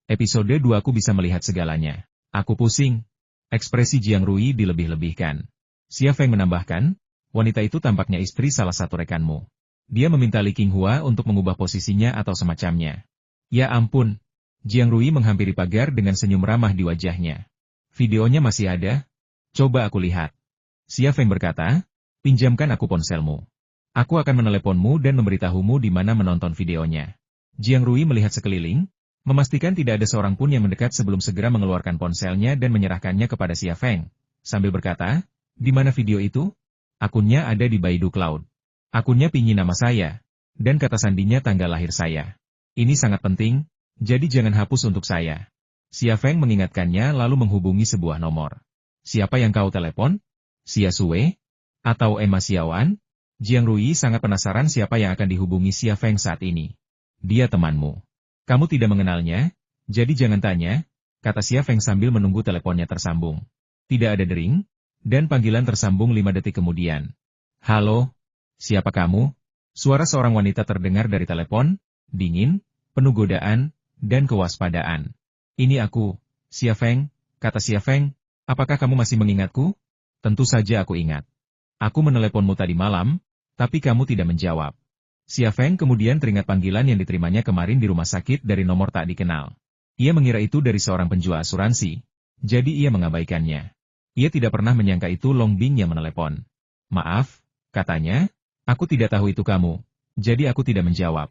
Episode 2 aku bisa melihat segalanya. Aku pusing. Ekspresi Jiang Rui dilebih-lebihkan. Xia Feng menambahkan, wanita itu tampaknya istri salah satu rekanmu. Dia meminta Li Qinghua untuk mengubah posisinya atau semacamnya. Ya ampun. Jiang Rui menghampiri pagar dengan senyum ramah di wajahnya. Videonya masih ada? Coba aku lihat. Xia Feng berkata, pinjamkan aku ponselmu. Aku akan meneleponmu dan memberitahumu di mana menonton videonya. Jiang Rui melihat sekeliling, memastikan tidak ada seorang pun yang mendekat sebelum segera mengeluarkan ponselnya dan menyerahkannya kepada Xia Feng, sambil berkata, di mana video itu? Akunnya ada di Baidu Cloud. Akunnya pingi nama saya, dan kata sandinya tanggal lahir saya. Ini sangat penting, jadi jangan hapus untuk saya. Xia Feng mengingatkannya lalu menghubungi sebuah nomor. Siapa yang kau telepon? Xia Sue? Atau Emma Xiaoan? Jiang Rui sangat penasaran siapa yang akan dihubungi Xia Feng saat ini. Dia temanmu. Kamu tidak mengenalnya, jadi jangan tanya, kata Xia Feng sambil menunggu teleponnya tersambung. Tidak ada dering, dan panggilan tersambung 5 detik kemudian. Halo, siapa kamu? Suara seorang wanita terdengar dari telepon, dingin, penuh godaan, dan kewaspadaan. Ini aku, Xia Feng, kata Xia Feng, apakah kamu masih mengingatku? Tentu saja aku ingat. Aku meneleponmu tadi malam, tapi kamu tidak menjawab. Xia Feng kemudian teringat panggilan yang diterimanya kemarin di rumah sakit dari nomor tak dikenal. Ia mengira itu dari seorang penjual asuransi, jadi ia mengabaikannya. Ia tidak pernah menyangka itu Long Bing yang menelepon. Maaf, katanya, aku tidak tahu itu kamu, jadi aku tidak menjawab.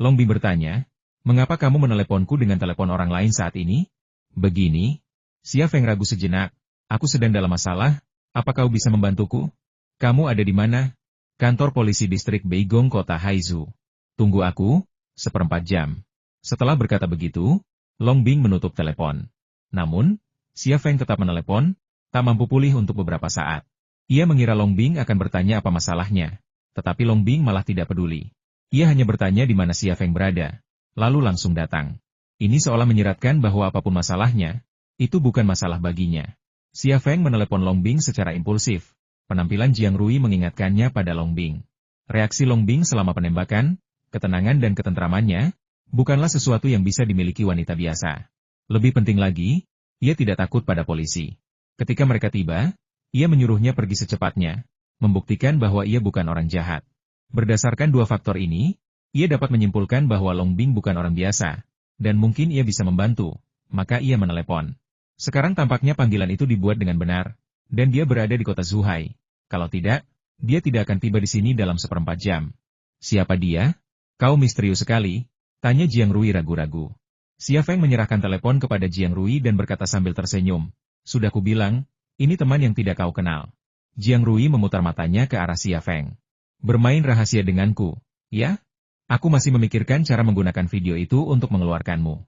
Long Bing bertanya, mengapa kamu meneleponku dengan telepon orang lain saat ini? Begini, Xia Feng ragu sejenak, aku sedang dalam masalah, apa kau bisa membantuku? Kamu ada di mana? Kantor polisi distrik Beigong kota Haizu. Tunggu aku, 1/4 jam. Setelah berkata begitu, Long Bing menutup telepon. Namun, Xia Feng tetap menelepon, tak mampu pulih untuk beberapa saat. Ia mengira Long Bing akan bertanya apa masalahnya, tetapi Long Bing malah tidak peduli. Ia hanya bertanya di mana Xia Feng berada, lalu langsung datang. Ini seolah menyiratkan bahwa apapun masalahnya, itu bukan masalah baginya. Xia Feng menelepon Long Bing secara impulsif. Penampilan Jiang Rui mengingatkannya pada Long Bing. Reaksi Long Bing selama penembakan, ketenangan dan ketentramannya, bukanlah sesuatu yang bisa dimiliki wanita biasa. Lebih penting lagi, ia tidak takut pada polisi. Ketika mereka tiba, ia menyuruhnya pergi secepatnya, membuktikan bahwa ia bukan orang jahat. Berdasarkan 2 faktor ini, ia dapat menyimpulkan bahwa Long Bing bukan orang biasa, dan mungkin ia bisa membantu, maka ia menelepon. Sekarang tampaknya panggilan itu dibuat dengan benar. Dan dia berada di kota Zhuhai. Kalau tidak, dia tidak akan tiba di sini dalam 1/4 jam. Siapa dia? Kau misterius sekali, tanya Jiang Rui ragu-ragu. Xia Feng menyerahkan telepon kepada Jiang Rui dan berkata sambil tersenyum, sudah kubilang, ini teman yang tidak kau kenal. Jiang Rui memutar matanya ke arah Xia Feng. Bermain rahasia denganku, ya? Aku masih memikirkan cara menggunakan video itu untuk mengeluarkanmu.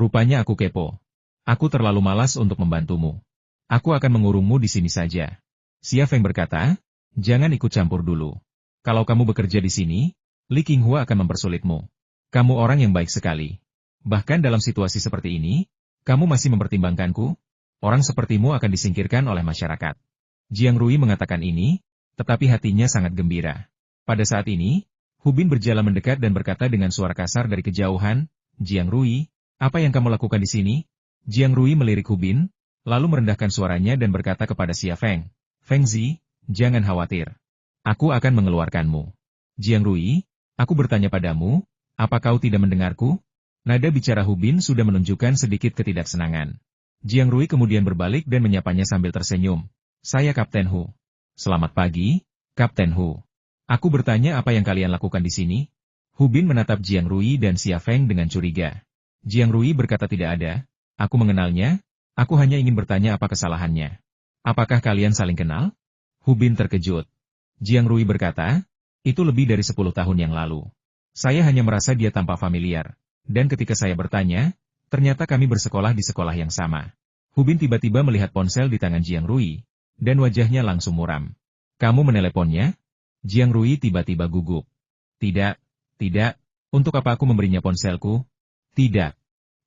Rupanya aku kepo. Aku terlalu malas untuk membantumu. Aku akan mengurungmu di sini saja. Xia Feng berkata, jangan ikut campur dulu. Kalau kamu bekerja di sini, Li Qinghua akan mempersulitmu. Kamu orang yang baik sekali. Bahkan dalam situasi seperti ini, kamu masih mempertimbangkanku? Orang sepertimu akan disingkirkan oleh masyarakat. Jiang Rui mengatakan ini, tetapi hatinya sangat gembira. Pada saat ini, Hubin berjalan mendekat dan berkata dengan suara kasar dari kejauhan, Jiang Rui, apa yang kamu lakukan di sini? Jiang Rui melirik Hubin, lalu merendahkan suaranya dan berkata kepada Xia Feng, Feng Zi, jangan khawatir. Aku akan mengeluarkanmu. Jiang Rui, aku bertanya padamu, apa kau tidak mendengarku? Nada bicara Hubin sudah menunjukkan sedikit ketidaksenangan. Jiang Rui kemudian berbalik dan menyapanya sambil tersenyum. Saya Kapten Hu. Selamat pagi, Kapten Hu. Aku bertanya apa yang kalian lakukan di sini? Hubin menatap Jiang Rui dan Xia Feng dengan curiga. Jiang Rui berkata tidak ada, aku mengenalnya. Aku hanya ingin bertanya apa kesalahannya. Apakah kalian saling kenal? Hubin terkejut. Jiang Rui berkata, itu lebih dari 10 tahun yang lalu. Saya hanya merasa dia tampak familiar. Dan ketika saya bertanya, ternyata kami bersekolah di sekolah yang sama. Hubin tiba-tiba melihat ponsel di tangan Jiang Rui, dan wajahnya langsung muram. Kamu meneleponnya? Jiang Rui tiba-tiba gugup. Tidak, untuk apa aku memberinya ponselku? Tidak.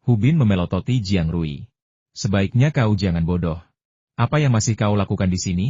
Hubin memelototi Jiang Rui. Sebaiknya kau jangan bodoh. Apa yang masih kau lakukan di sini?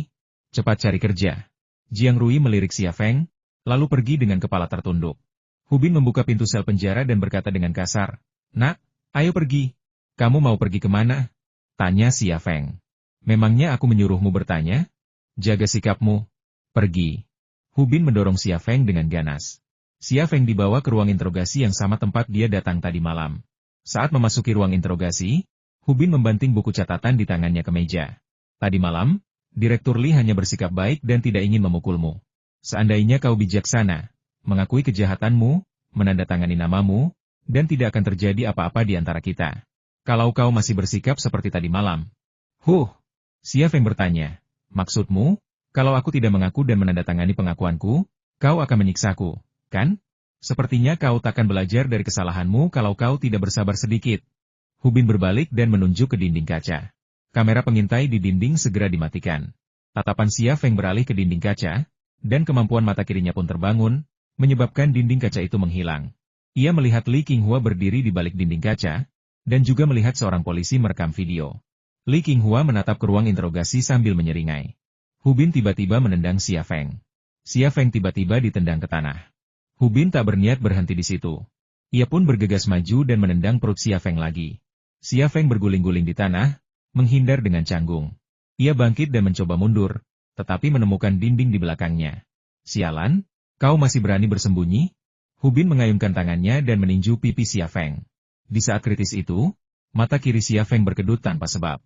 Cepat cari kerja. Jiang Rui melirik Xia Feng, lalu pergi dengan kepala tertunduk. Hubin membuka pintu sel penjara dan berkata dengan kasar, Nak, ayo pergi. Kamu mau pergi kemana? Tanya Xia Feng. Memangnya aku menyuruhmu bertanya? Jaga sikapmu. Pergi. Hu Bin mendorong Xia Feng dengan ganas. Xia Feng dibawa ke ruang interogasi yang sama tempat dia datang tadi malam. Saat memasuki ruang interogasi, Hu Bin membanting buku catatan di tangannya ke meja. Tadi malam, Direktur Li hanya bersikap baik dan tidak ingin memukulmu. Seandainya kau bijaksana, mengakui kejahatanmu, menandatangani namamu, dan tidak akan terjadi apa-apa di antara kita. Kalau kau masih bersikap seperti tadi malam. Xia Feng bertanya, maksudmu, kalau aku tidak mengaku dan menandatangani pengakuanku, kau akan menyiksaku, kan? Sepertinya kau takkan belajar dari kesalahanmu kalau kau tidak bersabar sedikit. Hu Bin berbalik dan menunjuk ke dinding kaca. Kamera pengintai di dinding segera dimatikan. Tatapan Xia Feng beralih ke dinding kaca, dan kemampuan mata kirinya pun terbangun, menyebabkan dinding kaca itu menghilang. Ia melihat Li Qinghua berdiri di balik dinding kaca, dan juga melihat seorang polisi merekam video. Li Qinghua menatap ke ruang interogasi sambil menyeringai. Hu Bin tiba-tiba menendang Xia Feng. Xia Feng tiba-tiba ditendang ke tanah. Hu Bin tak berniat berhenti di situ. Ia pun bergegas maju dan menendang perut Xia Feng lagi. Xia Feng berguling-guling di tanah, menghindar dengan canggung. Ia bangkit dan mencoba mundur, tetapi menemukan dinding di belakangnya. Sialan, kau masih berani bersembunyi? Hu Bin mengayunkan tangannya dan meninju pipi Xia Feng. Di saat kritis itu, mata kiri Xia Feng berkedut tanpa sebab.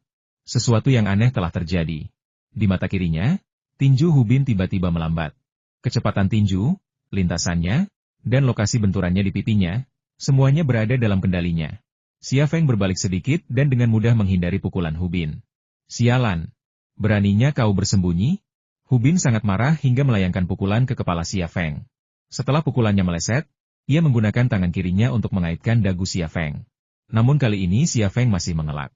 Sesuatu yang aneh telah terjadi. Di mata kirinya, tinju Hu Bin tiba-tiba melambat. Kecepatan tinju, lintasannya, dan lokasi benturannya di pipinya, semuanya berada dalam kendalinya. Xia Feng berbalik sedikit dan dengan mudah menghindari pukulan Hu Bin. Sialan! Beraninya kau bersembunyi? Hu Bin sangat marah hingga melayangkan pukulan ke kepala Xia Feng. Setelah pukulannya meleset, ia menggunakan tangan kirinya untuk mengaitkan dagu Xia Feng. Namun kali ini Xia Feng masih mengelak.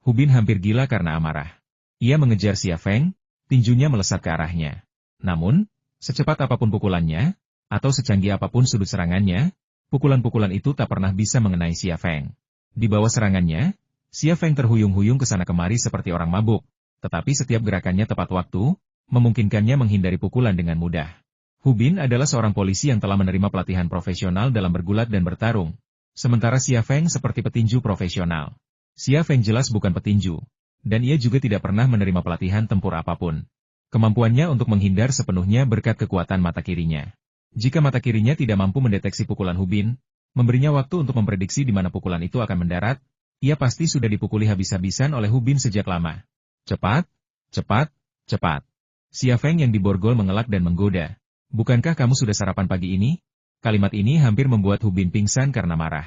Hu Bin hampir gila karena amarah. Ia mengejar Xia Feng, tinjunya melesat ke arahnya. Namun, secepat apapun pukulannya, atau secanggih apapun sudut serangannya, pukulan-pukulan itu tak pernah bisa mengenai Xia Feng. Di bawah serangannya, Xia Feng terhuyung-huyung ke sana kemari seperti orang mabuk, tetapi setiap gerakannya tepat waktu, memungkinkannya menghindari pukulan dengan mudah. Hu Bin adalah seorang polisi yang telah menerima pelatihan profesional dalam bergulat dan bertarung, sementara Xia Feng seperti petinju profesional. Xia Feng jelas bukan petinju, dan ia juga tidak pernah menerima pelatihan tempur apapun. Kemampuannya untuk menghindar sepenuhnya berkat kekuatan mata kirinya. Jika mata kirinya tidak mampu mendeteksi pukulan Hu Bin, memberinya waktu untuk memprediksi di mana pukulan itu akan mendarat, ia pasti sudah dipukuli habis-habisan oleh Hu Bin sejak lama. Cepat, cepat, cepat. Xia Feng yang diborgol mengelak dan menggoda. Bukankah kamu sudah sarapan pagi ini? Kalimat ini hampir membuat Hu Bin pingsan karena marah.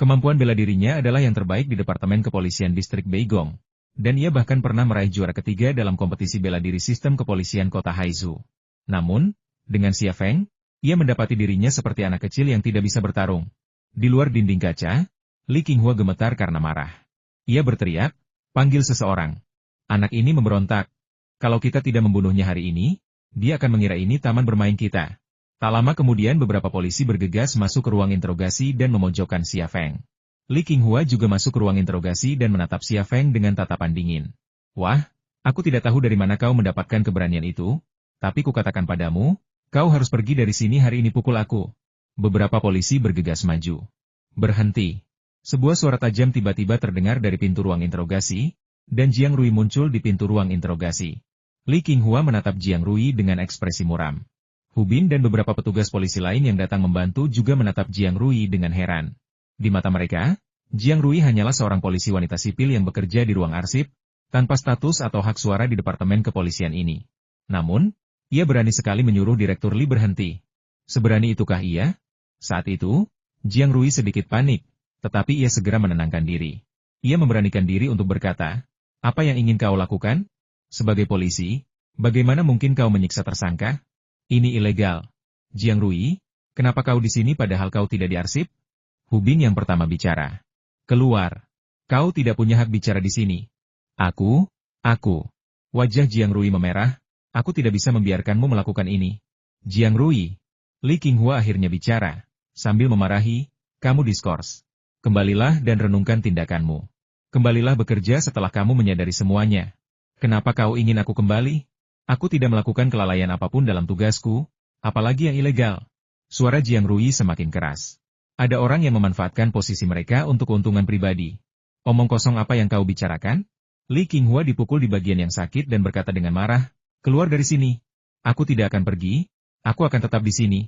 Kemampuan bela dirinya adalah yang terbaik di Departemen Kepolisian Distrik Beigong, dan ia bahkan pernah meraih juara ketiga dalam kompetisi bela diri sistem kepolisian kota Haizu. Namun, dengan Xia Feng, ia mendapati dirinya seperti anak kecil yang tidak bisa bertarung. Di luar dinding kaca, Li Qinghua gemetar karena marah. Ia berteriak, panggil seseorang. Anak ini memberontak. Kalau kita tidak membunuhnya hari ini, dia akan mengira ini taman bermain kita. Tak lama kemudian beberapa polisi bergegas masuk ke ruang interogasi dan memojokkan Xia Feng. Li Qinghua juga masuk ke ruang interogasi dan menatap Xia Feng dengan tatapan dingin. Wah, aku tidak tahu dari mana kau mendapatkan keberanian itu, tapi kukatakan padamu, kau harus pergi dari sini hari ini pukul aku. Beberapa polisi bergegas maju. Berhenti. Sebuah suara tajam tiba-tiba terdengar dari pintu ruang interogasi, dan Jiang Rui muncul di pintu ruang interogasi. Li Qinghua menatap Jiang Rui dengan ekspresi muram. Hu Bin dan beberapa petugas polisi lain yang datang membantu juga menatap Jiang Rui dengan heran. Di mata mereka, Jiang Rui hanyalah seorang polisi wanita sipil yang bekerja di ruang arsip, tanpa status atau hak suara di Departemen Kepolisian ini. Namun, ia berani sekali menyuruh Direktur Li berhenti. Seberani itukah ia? Saat itu, Jiang Rui sedikit panik, tetapi ia segera menenangkan diri. Ia memberanikan diri untuk berkata, apa yang ingin kau lakukan? Sebagai polisi, bagaimana mungkin kau menyiksa tersangka? Ini ilegal. Jiang Rui, kenapa kau di sini padahal kau tidak diarsip? Hu Bin yang pertama bicara. Keluar. Kau tidak punya hak bicara di sini. Aku. Wajah Jiang Rui memerah. Aku tidak bisa membiarkanmu melakukan ini. Jiang Rui. Li Qinghua akhirnya bicara. Sambil memarahi, kamu diskors. Kembalilah dan renungkan tindakanmu. Kembalilah bekerja setelah kamu menyadari semuanya. Kenapa kau ingin aku kembali? Aku tidak melakukan kelalaian apapun dalam tugasku, apalagi yang ilegal. Suara Jiang Rui semakin keras. Ada orang yang memanfaatkan posisi mereka untuk keuntungan pribadi. Omong kosong apa yang kau bicarakan? Li Qinghua dipukul di bagian yang sakit dan berkata dengan marah, keluar dari sini. Aku tidak akan pergi, aku akan tetap di sini.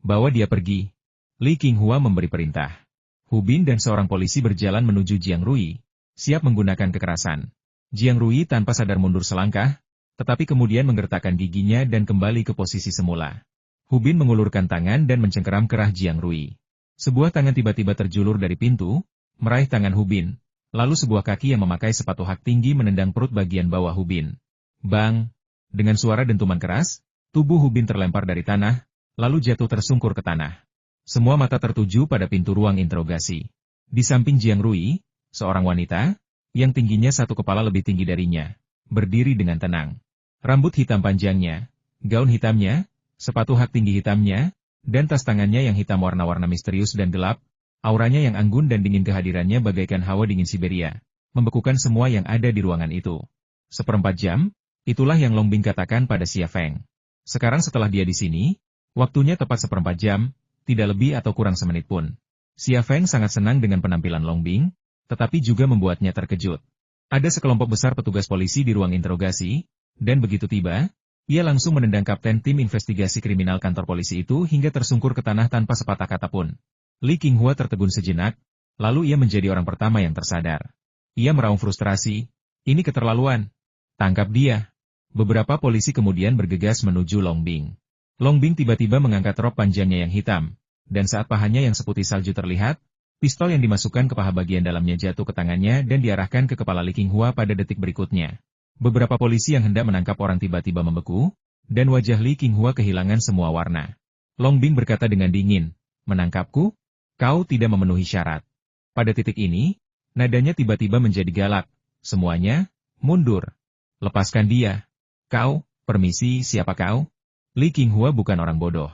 Bawa dia pergi. Li Qinghua memberi perintah. Hu Bin dan seorang polisi berjalan menuju Jiang Rui, siap menggunakan kekerasan. Jiang Rui tanpa sadar mundur selangkah, tetapi kemudian menggertakkan giginya dan kembali ke posisi semula. Hu Bin mengulurkan tangan dan mencengkeram kerah Jiang Rui. Sebuah tangan tiba-tiba terjulur dari pintu, meraih tangan Hu Bin. Lalu sebuah kaki yang memakai sepatu hak tinggi menendang perut bagian bawah Hu Bin. Bang! Dengan suara dentuman keras, tubuh Hu Bin terlempar dari tanah, lalu jatuh tersungkur ke tanah. Semua mata tertuju pada pintu ruang interogasi. Di samping Jiang Rui, seorang wanita, yang tingginya satu kepala lebih tinggi darinya, berdiri dengan tenang. Rambut hitam panjangnya, gaun hitamnya, sepatu hak tinggi hitamnya, dan tas tangannya yang hitam warna-warna misterius dan gelap, auranya yang anggun dan dingin kehadirannya bagaikan hawa dingin Siberia, membekukan semua yang ada di ruangan itu. 1/4 jam, itulah yang Long Bing katakan pada Xia Feng. Sekarang setelah dia di sini, waktunya tepat 1/4 jam, tidak lebih atau kurang semenit pun. Xia Feng sangat senang dengan penampilan Long Bing, tetapi juga membuatnya terkejut. Ada sekelompok besar petugas polisi di ruang interogasi, dan begitu tiba, ia langsung menendang kapten tim investigasi kriminal kantor polisi itu hingga tersungkur ke tanah tanpa sepatah kata pun. Li Qinghua tertegun sejenak, lalu ia menjadi orang pertama yang tersadar. Ia meraung frustrasi, ini keterlaluan. Tangkap dia. Beberapa polisi kemudian bergegas menuju Long Bing. Long Bing tiba-tiba mengangkat rok panjangnya yang hitam, dan saat pahanya yang seputih salju terlihat, pistol yang dimasukkan ke paha bagian dalamnya jatuh ke tangannya dan diarahkan ke kepala Li Qinghua pada detik berikutnya. Beberapa polisi yang hendak menangkap orang tiba-tiba membeku, dan wajah Li Qinghua kehilangan semua warna. Long Bing berkata dengan dingin, menangkapku? Kau tidak memenuhi syarat. Pada titik ini, nadanya tiba-tiba menjadi galak. Semuanya, mundur. Lepaskan dia. Kau, permisi, siapa kau? Li Qinghua bukan orang bodoh.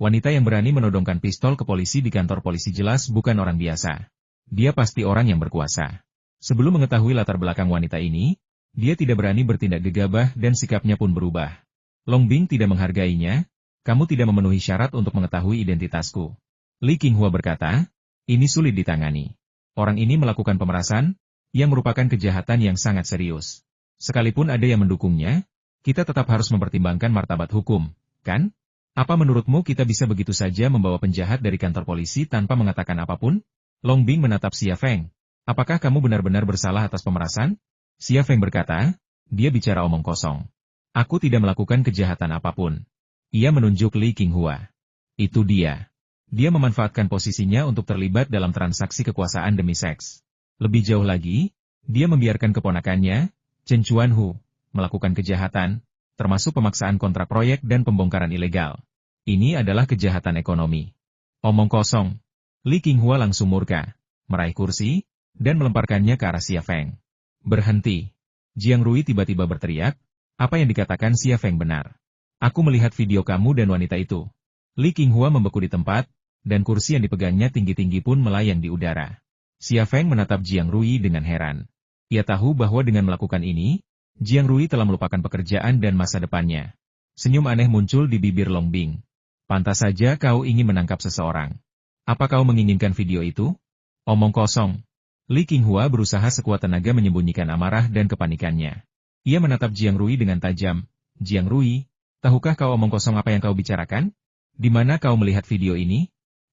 Wanita yang berani menodongkan pistol ke polisi di kantor polisi jelas bukan orang biasa. Dia pasti orang yang berkuasa. Sebelum mengetahui latar belakang wanita ini, dia tidak berani bertindak gegabah dan sikapnya pun berubah. Long Bing tidak menghargainya, kamu tidak memenuhi syarat untuk mengetahui identitasku. Li Qinghua berkata, ini sulit ditangani. Orang ini melakukan pemerasan, yang merupakan kejahatan yang sangat serius. Sekalipun ada yang mendukungnya, kita tetap harus mempertimbangkan martabat hukum, kan? Apa menurutmu kita bisa begitu saja membawa penjahat dari kantor polisi tanpa mengatakan apapun? Long Bing menatap Xia Feng. Apakah kamu benar-benar bersalah atas pemerasan? Xia Feng berkata, dia bicara omong kosong. Aku tidak melakukan kejahatan apapun. Ia menunjuk Li Qinghua. Itu dia. Dia memanfaatkan posisinya untuk terlibat dalam transaksi kekuasaan demi seks. Lebih jauh lagi, dia membiarkan keponakannya, Chen Chuanhu, melakukan kejahatan, termasuk pemaksaan kontrak proyek dan pembongkaran ilegal. Ini adalah kejahatan ekonomi. Omong kosong. Li Qinghua langsung murka, meraih kursi, dan melemparkannya ke arah Xia Feng. Berhenti. Jiang Rui tiba-tiba berteriak, apa yang dikatakan Xia Feng benar. Aku melihat video kamu dan wanita itu. Li Qinghua membeku di tempat, dan kursi yang dipegangnya tinggi-tinggi pun melayang di udara. Xia Feng menatap Jiang Rui dengan heran. Ia tahu bahwa dengan melakukan ini, Jiang Rui telah melupakan pekerjaan dan masa depannya. Senyum aneh muncul di bibir Long Bing. Pantas saja kau ingin menangkap seseorang. Apa kau menginginkan video itu? Omong kosong. Li Qinghua berusaha sekuat tenaga menyembunyikan amarah dan kepanikannya. Ia menatap Jiang Rui dengan tajam. Jiang Rui, tahukah kau omong kosong apa yang kau bicarakan? Di mana kau melihat video ini?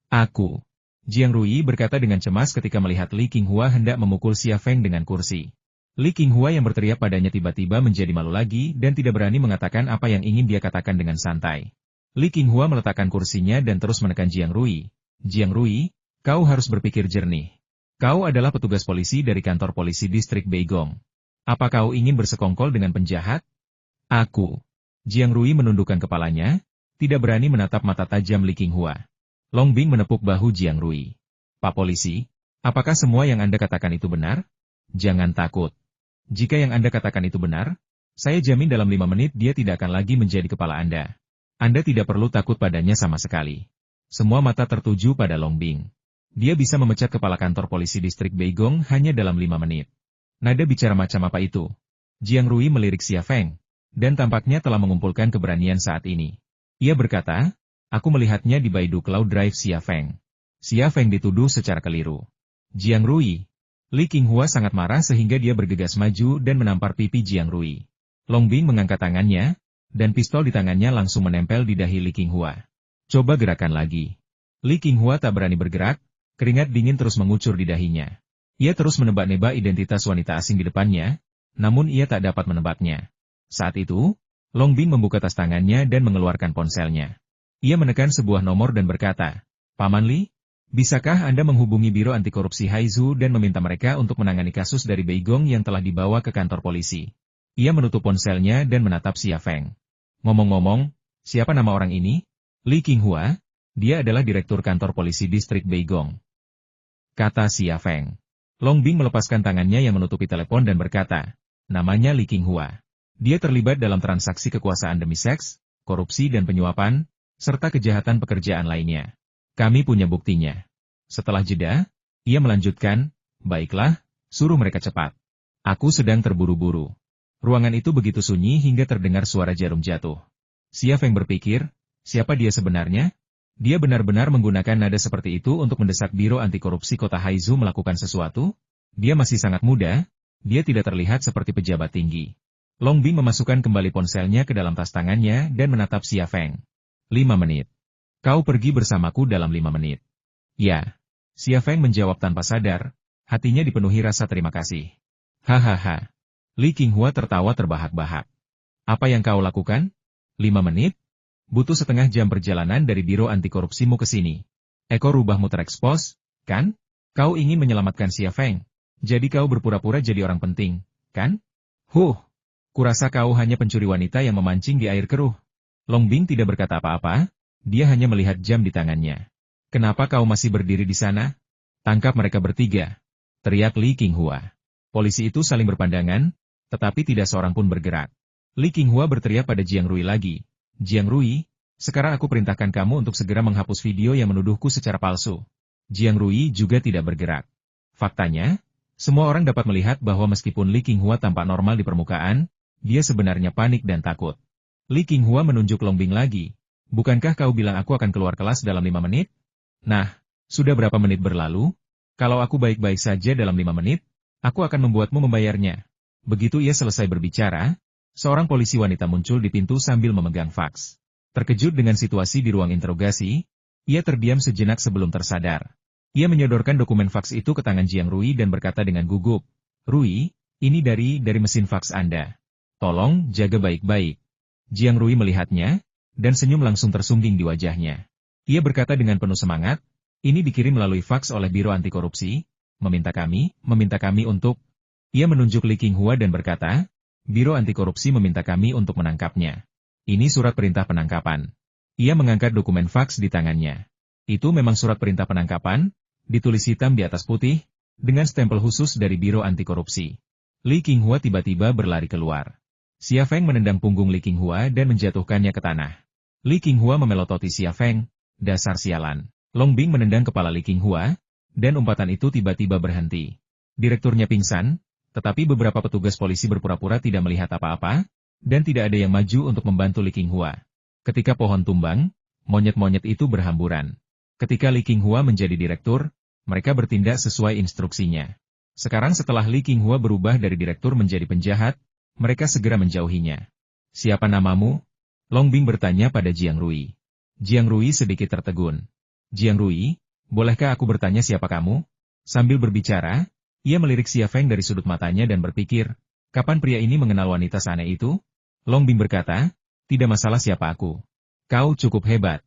Aku. Jiang Rui berkata dengan cemas ketika melihat Li Qinghua hendak memukul Xia Feng dengan kursi. Li Qinghua yang berteriak padanya tiba-tiba menjadi malu lagi dan tidak berani mengatakan apa yang ingin dia katakan dengan santai. Li Qinghua meletakkan kursinya dan terus menekan Jiang Rui. Jiang Rui, kau harus berpikir jernih. Kau adalah petugas polisi dari kantor polisi distrik Beigong. Apa kau ingin bersekongkol dengan penjahat? Aku. Jiang Rui menundukkan kepalanya, tidak berani menatap mata tajam Li Qinghua. Long Bing menepuk bahu Jiang Rui. Pak Polisi, apakah semua yang Anda katakan itu benar? Jangan takut. Jika yang Anda katakan itu benar, saya jamin dalam 5 menit dia tidak akan lagi menjadi kepala Anda. Anda tidak perlu takut padanya sama sekali. Semua mata tertuju pada Long Bing. Dia bisa memecat kepala kantor polisi distrik Beigong hanya dalam 5 menit. Nada bicara macam apa itu? Jiang Rui melirik Xia Feng, dan tampaknya telah mengumpulkan keberanian saat ini. Ia berkata, aku melihatnya di Baidu Cloud Drive Xia Feng. Xia Feng dituduh secara keliru. Jiang Rui, Li Qinghua sangat marah sehingga dia bergegas maju dan menampar pipi Jiang Rui. Long Bing mengangkat tangannya, dan pistol di tangannya langsung menempel di dahi Li Qinghua. Coba gerakan lagi. Li Qinghua tak berani bergerak, keringat dingin terus mengucur di dahinya. Ia terus menebak-nebak identitas wanita asing di depannya, namun ia tak dapat menebaknya. Saat itu, Long Bing membuka tas tangannya dan mengeluarkan ponselnya. Ia menekan sebuah nomor dan berkata, "Paman Li, bisakah Anda menghubungi Biro Anti Korupsi Haizu dan meminta mereka untuk menangani kasus dari Beigong yang telah dibawa ke kantor polisi?" Ia menutup ponselnya dan menatap Xia Feng. "Ngomong-ngomong, siapa nama orang ini?" "Li Qinghua, dia adalah direktur kantor polisi distrik Beigong," kata Xia Feng. Long Bing melepaskan tangannya yang menutupi telepon dan berkata, "Namanya Li Qinghua. Dia terlibat dalam transaksi kekuasaan demi seks, korupsi dan penyuapan, serta kejahatan pekerjaan lainnya. Kami punya buktinya." Setelah jeda, ia melanjutkan, "Baiklah, suruh mereka cepat. Aku sedang terburu-buru." Ruangan itu begitu sunyi hingga terdengar suara jarum jatuh. Xia Feng berpikir, siapa dia sebenarnya? Dia benar-benar menggunakan nada seperti itu untuk mendesak Biro Anti Korupsi Kota Haizu melakukan sesuatu? Dia masih sangat muda, dia tidak terlihat seperti pejabat tinggi. Long Bing memasukkan kembali ponselnya ke dalam tas tangannya dan menatap Xia Feng. 5 menit. Kau pergi bersamaku dalam 5 menit. Ya. Xia Feng menjawab tanpa sadar, hatinya dipenuhi rasa terima kasih. Hahaha. Li Qinghua tertawa terbahak-bahak. Apa yang kau lakukan? 5 menit? Butuh setengah jam perjalanan dari Biro Anti Korupsimu ke sini. Ekor rubahmu terekspos, kan? Kau ingin menyelamatkan Xia Feng. Jadi kau berpura-pura jadi orang penting, kan? Kurasa kau hanya pencuri wanita yang memancing di air keruh. Long Bing tidak berkata apa-apa, dia hanya melihat jam di tangannya. Kenapa kau masih berdiri di sana? Tangkap mereka bertiga, teriak Li Qinghua. Polisi itu saling berpandangan, tetapi tidak seorang pun bergerak. Li Qinghua berteriak pada Jiang Rui lagi. "Jiang Rui, sekarang aku perintahkan kamu untuk segera menghapus video yang menuduhku secara palsu." Jiang Rui juga tidak bergerak. Faktanya, semua orang dapat melihat bahwa meskipun Li Qinghua tampak normal di permukaan, dia sebenarnya panik dan takut. Li Qinghua menunjuk Long Bing lagi. "Bukankah kau bilang aku akan keluar kelas dalam 5 menit? Nah, sudah berapa menit berlalu? Kalau aku baik-baik saja dalam 5 menit, aku akan membuatmu membayarnya." Begitu ia selesai berbicara, seorang polisi wanita muncul di pintu sambil memegang faks. Terkejut dengan situasi di ruang interogasi, ia terdiam sejenak sebelum tersadar. Ia menyodorkan dokumen faks itu ke tangan Jiang Rui dan berkata dengan gugup, "Rui, ini dari mesin faks Anda. Tolong jaga baik-baik." Jiang Rui melihatnya, dan senyum langsung tersungging di wajahnya. Ia berkata dengan penuh semangat, "Ini dikirim melalui faks oleh Biro Anti Korupsi, meminta kami untuk..." Ia menunjuk Li Qinghua dan berkata, "Biro Anti Korupsi meminta kami untuk menangkapnya. Ini surat perintah penangkapan." Ia mengangkat dokumen faks di tangannya. Itu memang surat perintah penangkapan, ditulis hitam di atas putih, dengan stempel khusus dari Biro Anti Korupsi. Li Qinghua tiba-tiba berlari keluar. Xia Feng menendang punggung Li Qinghua dan menjatuhkannya ke tanah. Li Qinghua memelototi Xia Feng, "Dasar sialan." Long Bing menendang kepala Li Qinghua, dan umpatan itu tiba-tiba berhenti. Direkturnya pingsan, tetapi beberapa petugas polisi berpura-pura tidak melihat apa-apa, dan tidak ada yang maju untuk membantu Li Qinghua. Ketika pohon tumbang, monyet-monyet itu berhamburan. Ketika Li Qinghua menjadi direktur, mereka bertindak sesuai instruksinya. Sekarang setelah Li Qinghua berubah dari direktur menjadi penjahat, mereka segera menjauhinya. "Siapa namamu?" Long Bing bertanya pada Jiang Rui. Jiang Rui sedikit tertegun. "Jiang Rui, bolehkah aku bertanya siapa kamu?" Sambil berbicara, ia melirik Xia Feng dari sudut matanya dan berpikir, kapan pria ini mengenal wanita seaneh itu? Long Bing berkata, "Tidak masalah siapa aku. Kau cukup hebat.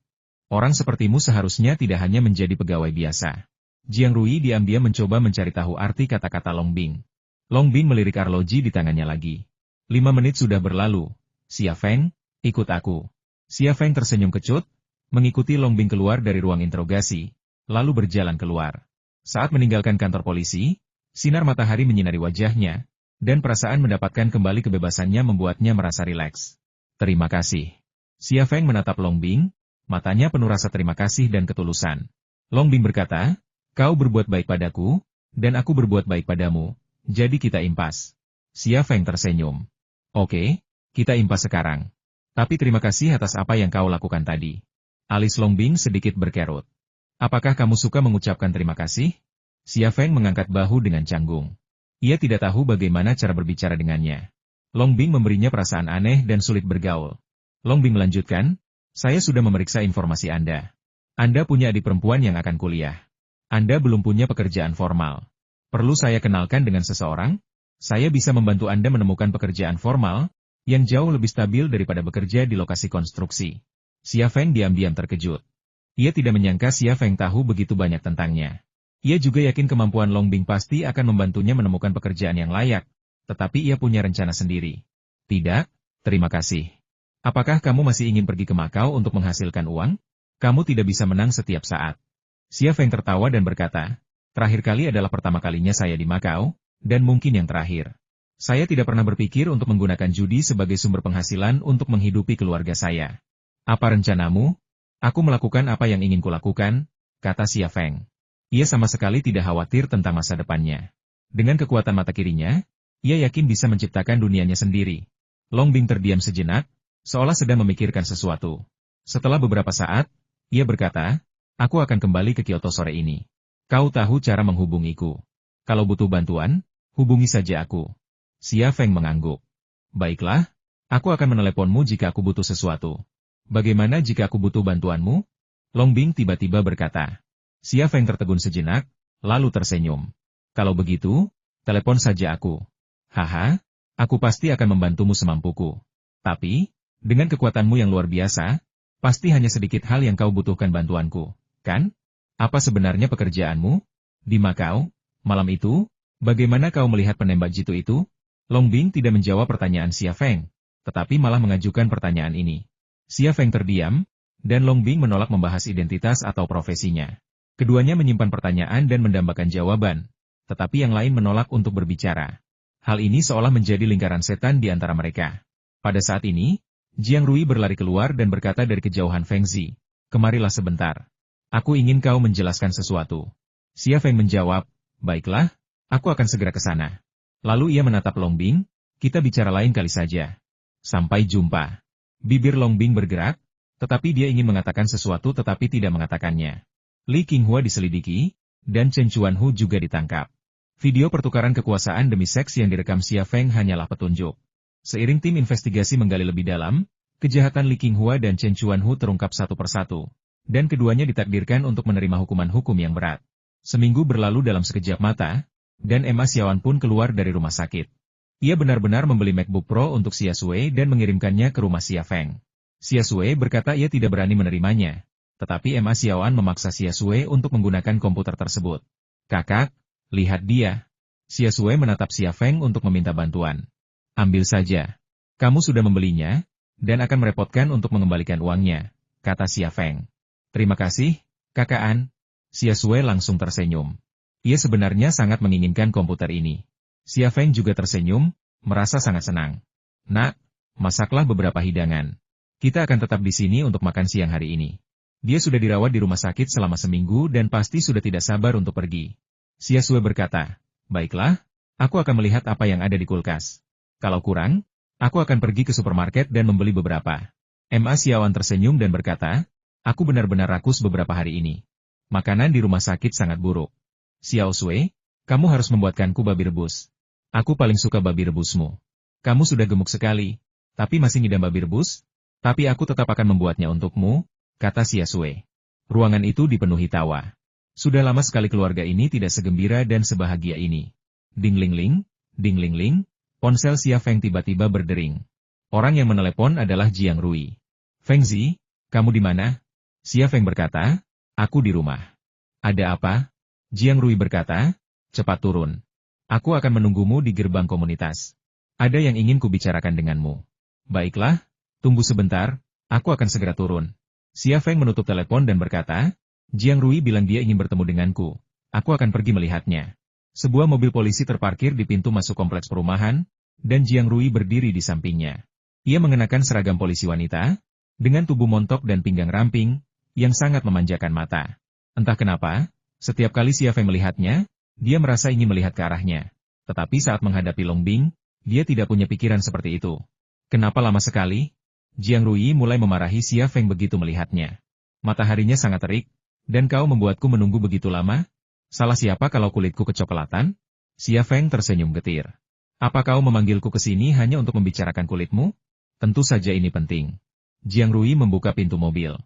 Orang sepertimu seharusnya tidak hanya menjadi pegawai biasa." Jiang Rui diam-diam mencoba mencari tahu arti kata-kata Long Bing. Long Bing melirik arloji di tangannya lagi. 5 menit sudah berlalu. "Xia Feng, ikut aku." Xia Feng tersenyum kecut, mengikuti Long Bing keluar dari ruang interogasi, lalu berjalan keluar. Saat meninggalkan kantor polisi, sinar matahari menyinari wajahnya, dan perasaan mendapatkan kembali kebebasannya membuatnya merasa rileks. "Terima kasih." Xia Feng menatap Long Bing, matanya penuh rasa terima kasih dan ketulusan. Long Bing berkata, "Kau berbuat baik padaku, dan aku berbuat baik padamu, jadi kita impas." Xia Feng tersenyum. "Oke, kita impas sekarang. Tapi terima kasih atas apa yang kau lakukan tadi." Alis Long Bing sedikit berkerut. "Apakah kamu suka mengucapkan terima kasih?" Xia Feng mengangkat bahu dengan canggung. Ia tidak tahu bagaimana cara berbicara dengannya. Long Bing memberinya perasaan aneh dan sulit bergaul. Long Bing melanjutkan, saya sudah memeriksa informasi Anda. Anda punya adik perempuan yang akan kuliah. Anda belum punya pekerjaan formal. Perlu saya kenalkan dengan seseorang? Saya bisa membantu Anda menemukan pekerjaan formal, yang jauh lebih stabil daripada bekerja di lokasi konstruksi. Xia Feng diam-diam terkejut. Ia tidak menyangka Xia Feng tahu begitu banyak tentangnya. Ia juga yakin kemampuan Long Bing pasti akan membantunya menemukan pekerjaan yang layak, tetapi ia punya rencana sendiri. Tidak, terima kasih. Apakah kamu masih ingin pergi ke Makau untuk menghasilkan uang? Kamu tidak bisa menang setiap saat. Xia Feng tertawa dan berkata, terakhir kali adalah pertama kalinya saya di Makau, dan mungkin yang terakhir. Saya tidak pernah berpikir untuk menggunakan judi sebagai sumber penghasilan untuk menghidupi keluarga saya. Apa rencanamu? Aku melakukan apa yang ingin kulakukan, kata Xia Feng. Ia sama sekali tidak khawatir tentang masa depannya. Dengan kekuatan mata kirinya, ia yakin bisa menciptakan dunianya sendiri. Long Bing terdiam sejenak, seolah sedang memikirkan sesuatu. Setelah beberapa saat, ia berkata, aku akan kembali ke Kyoto sore ini. Kau tahu cara menghubungiku. Kalau butuh bantuan, hubungi saja aku. Xia Feng mengangguk. Baiklah, aku akan meneleponmu jika aku butuh sesuatu. Bagaimana jika aku butuh bantuanmu? Long Bing tiba-tiba berkata. Xia Feng tertegun sejenak, lalu tersenyum. Kalau begitu, telepon saja aku. Haha, aku pasti akan membantumu semampuku. Tapi, dengan kekuatanmu yang luar biasa, pasti hanya sedikit hal yang kau butuhkan bantuanku, kan? Apa sebenarnya pekerjaanmu? Di Makau, malam itu, bagaimana kau melihat penembak jitu itu? Long Bing tidak menjawab pertanyaan Xia Feng, tetapi malah mengajukan pertanyaan ini. Xia Feng terdiam, dan Long Bing menolak membahas identitas atau profesinya. Keduanya menyimpan pertanyaan dan mendambakan jawaban, tetapi yang lain menolak untuk berbicara. Hal ini seolah menjadi lingkaran setan di antara mereka. Pada saat ini, Jiang Rui berlari keluar dan berkata dari kejauhan Feng Zi, kemarilah sebentar. Aku ingin kau menjelaskan sesuatu. Xia Feng menjawab, baiklah, aku akan segera ke sana. Lalu ia menatap Long Bing, kita bicara lain kali saja. Sampai jumpa. Bibir Long Bing bergerak, tetapi dia ingin mengatakan sesuatu tetapi tidak mengatakannya. Li Qinghua diselidiki, dan Chen Chuanhu juga ditangkap. Video pertukaran kekuasaan demi seks yang direkam Xia Feng hanyalah petunjuk. Seiring tim investigasi menggali lebih dalam, kejahatan Li Qinghua dan Chen Chuanhu terungkap satu persatu, dan keduanya ditakdirkan untuk menerima hukuman hukum yang berat. Seminggu berlalu dalam sekejap mata, dan Emma Xiaoan pun keluar dari rumah sakit. Ia benar-benar membeli MacBook Pro untuk Xia Sui dan mengirimkannya ke rumah Xia Feng. Xia Sui berkata ia tidak berani menerimanya. Tetapi Emma Xiaoan memaksa Xia Sui untuk menggunakan komputer tersebut. Kakak, lihat dia. Xia Sui menatap Xia Feng untuk meminta bantuan. Ambil saja. Kamu sudah membelinya, dan akan merepotkan untuk mengembalikan uangnya, kata Xia Feng. Terima kasih, Kakak An. Xia Sui langsung tersenyum. Ia sebenarnya sangat menginginkan komputer ini. Xia Feng juga tersenyum, merasa sangat senang. Nak, masaklah beberapa hidangan. Kita akan tetap di sini untuk makan siang hari ini. Dia sudah dirawat di rumah sakit selama seminggu dan pasti sudah tidak sabar untuk pergi. Xia Sui berkata, baiklah, aku akan melihat apa yang ada di kulkas. Kalau kurang, aku akan pergi ke supermarket dan membeli beberapa. Emma Xiaoan tersenyum dan berkata, aku benar-benar rakus beberapa hari ini. Makanan di rumah sakit sangat buruk. Xiao Sui, kamu harus membuatkanku babi rebus. Aku paling suka babi rebusmu. Kamu sudah gemuk sekali, tapi masih ngidam babi rebus? Tapi aku tetap akan membuatnya untukmu, kata Xia Sui. Ruangan itu dipenuhi tawa. Sudah lama sekali keluarga ini tidak segembira dan sebahagia ini. Ding ling ling, ding ling ling, ponsel Xia Feng tiba-tiba berdering. Orang yang menelepon adalah Jiang Rui. Feng Zi, kamu di mana? Xia Feng berkata, aku di rumah. Ada apa? Jiang Rui berkata, cepat turun. Aku akan menunggumu di gerbang komunitas. Ada yang ingin kubicarakan denganmu. Baiklah, tunggu sebentar, aku akan segera turun. Xia Feng menutup telepon dan berkata, Jiang Rui bilang dia ingin bertemu denganku. Aku akan pergi melihatnya. Sebuah mobil polisi terparkir di pintu masuk kompleks perumahan, dan Jiang Rui berdiri di sampingnya. Ia mengenakan seragam polisi wanita, dengan tubuh montok dan pinggang ramping, yang sangat memanjakan mata. Entah kenapa, setiap kali Xia Feng melihatnya, dia merasa ingin melihat ke arahnya. Tetapi saat menghadapi Long Bing, dia tidak punya pikiran seperti itu. Kenapa lama sekali? Jiang Rui mulai memarahi Xia Feng begitu melihatnya. Mataharinya sangat terik, dan kau membuatku menunggu begitu lama? Salah siapa kalau kulitku kecoklatan? Xia Feng tersenyum getir. Apa kau memanggilku ke sini hanya untuk membicarakan kulitmu? Tentu saja ini penting. Jiang Rui membuka pintu mobil.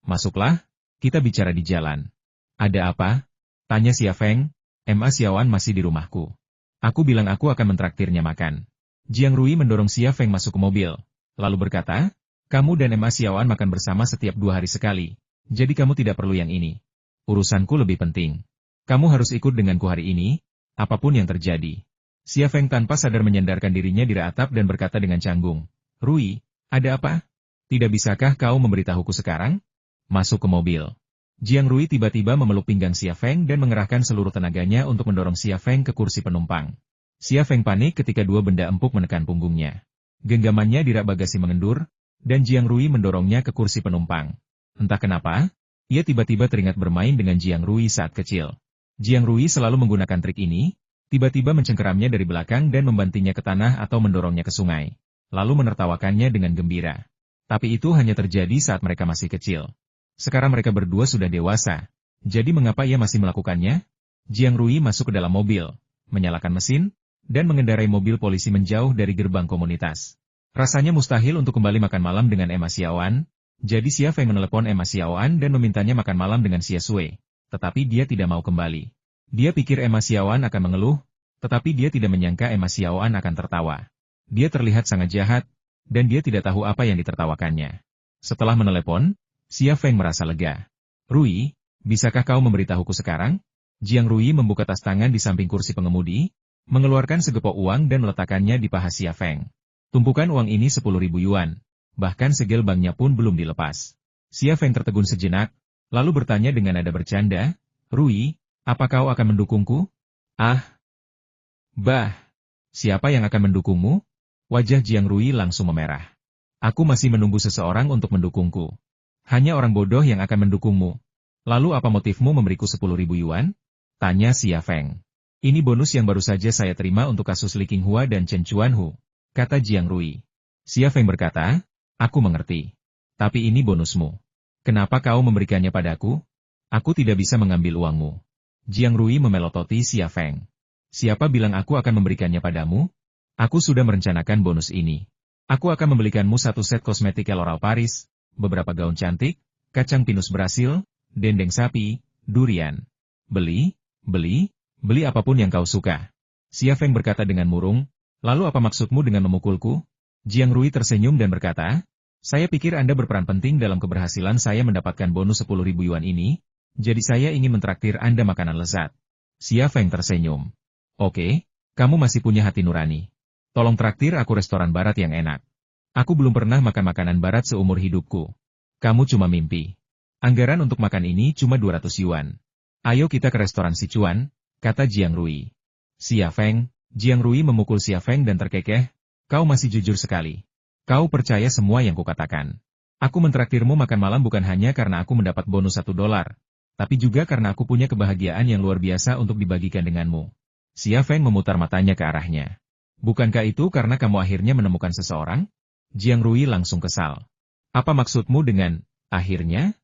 Masuklah, kita bicara di jalan. Ada apa? Tanya Xia Feng. Ma Xiaoan masih di rumahku. Aku bilang aku akan mentraktirnya makan. Jiang Rui mendorong Xia Feng masuk ke mobil, lalu berkata, kamu dan Ma Xiaoan makan bersama setiap 2 hari sekali, jadi kamu tidak perlu yang ini. Urusanku lebih penting. Kamu harus ikut denganku hari ini, apapun yang terjadi. Xia Feng tanpa sadar menyandarkan dirinya di atap dan berkata dengan canggung, Rui, ada apa? Tidak bisakah kau memberitahuku sekarang? Masuk ke mobil. Jiang Rui tiba-tiba memeluk pinggang Xia Feng dan mengerahkan seluruh tenaganya untuk mendorong Xia Feng ke kursi penumpang. Xia Feng panik ketika 2 benda empuk menekan punggungnya. Genggamannya di rak bagasi mengendur, dan Jiang Rui mendorongnya ke kursi penumpang. Entah kenapa, ia tiba-tiba teringat bermain dengan Jiang Rui saat kecil. Jiang Rui selalu menggunakan trik ini, tiba-tiba mencengkeramnya dari belakang dan membantingnya ke tanah atau mendorongnya ke sungai, lalu menertawakannya dengan gembira. Tapi itu hanya terjadi saat mereka masih kecil. Sekarang mereka berdua sudah dewasa. Jadi mengapa ia masih melakukannya? Jiang Rui masuk ke dalam mobil, menyalakan mesin, dan mengendarai mobil polisi menjauh dari gerbang komunitas. Rasanya mustahil untuk kembali makan malam dengan Ma Xiaoan, jadi Xia Feng menelepon Ma Xiaoan dan memintanya makan malam dengan Xia Sui. Tetapi dia tidak mau kembali. Dia pikir Ma Xiaoan akan mengeluh, tetapi dia tidak menyangka Ma Xiaoan akan tertawa. Dia terlihat sangat jahat, dan dia tidak tahu apa yang ditertawakannya. Setelah menelepon, Xia Feng merasa lega. Rui, bisakah kau memberitahuku sekarang? Jiang Rui membuka tas tangan di samping kursi pengemudi, mengeluarkan segepok uang dan meletakkannya di paha Xia Feng. Tumpukan uang ini 10.000 yuan, bahkan segel banknya pun belum dilepas. Xia Feng tertegun sejenak, lalu bertanya dengan nada bercanda, Rui, apa kau akan mendukungku? Ah, bah, siapa yang akan mendukungmu? Wajah Jiang Rui langsung memerah. Aku masih menunggu seseorang untuk mendukungku. Hanya orang bodoh yang akan mendukungmu. Lalu apa motifmu memberiku 10.000 yuan? Tanya Xia Feng. Ini bonus yang baru saja saya terima untuk kasus Li Qinghua dan Chen Chuanhu, kata Jiang Rui. Xia Feng berkata, aku mengerti. Tapi ini bonusmu. Kenapa kau memberikannya padaku? Aku tidak bisa mengambil uangmu. Jiang Rui memelototi Xia Feng. Siapa bilang aku akan memberikannya padamu? Aku sudah merencanakan bonus ini. Aku akan membelikanmu 1 set kosmetik L'Oréal Paris, beberapa gaun cantik, kacang pinus Brasil, dendeng sapi, durian. Beli apapun yang kau suka. Xia Feng berkata dengan murung, lalu apa maksudmu dengan memukulku? Jiang Rui tersenyum dan berkata, saya pikir Anda berperan penting dalam keberhasilan saya mendapatkan bonus 10.000 yuan ini, jadi saya ingin mentraktir Anda makanan lezat. Xia Feng tersenyum. Oke, kamu masih punya hati nurani. Tolong traktir aku restoran barat yang enak. Aku belum pernah makan makanan barat seumur hidupku. Kamu cuma mimpi. Anggaran untuk makan ini cuma 200 yuan. Ayo kita ke restoran Sichuan, kata Jiang Rui. Xia Feng, Jiang Rui memukul Xia Feng dan terkekeh, kau masih jujur sekali. Kau percaya semua yang kukatakan. Aku mentraktirmu makan malam bukan hanya karena aku mendapat bonus $1, tapi juga karena aku punya kebahagiaan yang luar biasa untuk dibagikan denganmu. Xia Feng memutar matanya ke arahnya. Bukankah itu karena kamu akhirnya menemukan seseorang? Jiang Rui langsung kesal. Apa maksudmu dengan, akhirnya?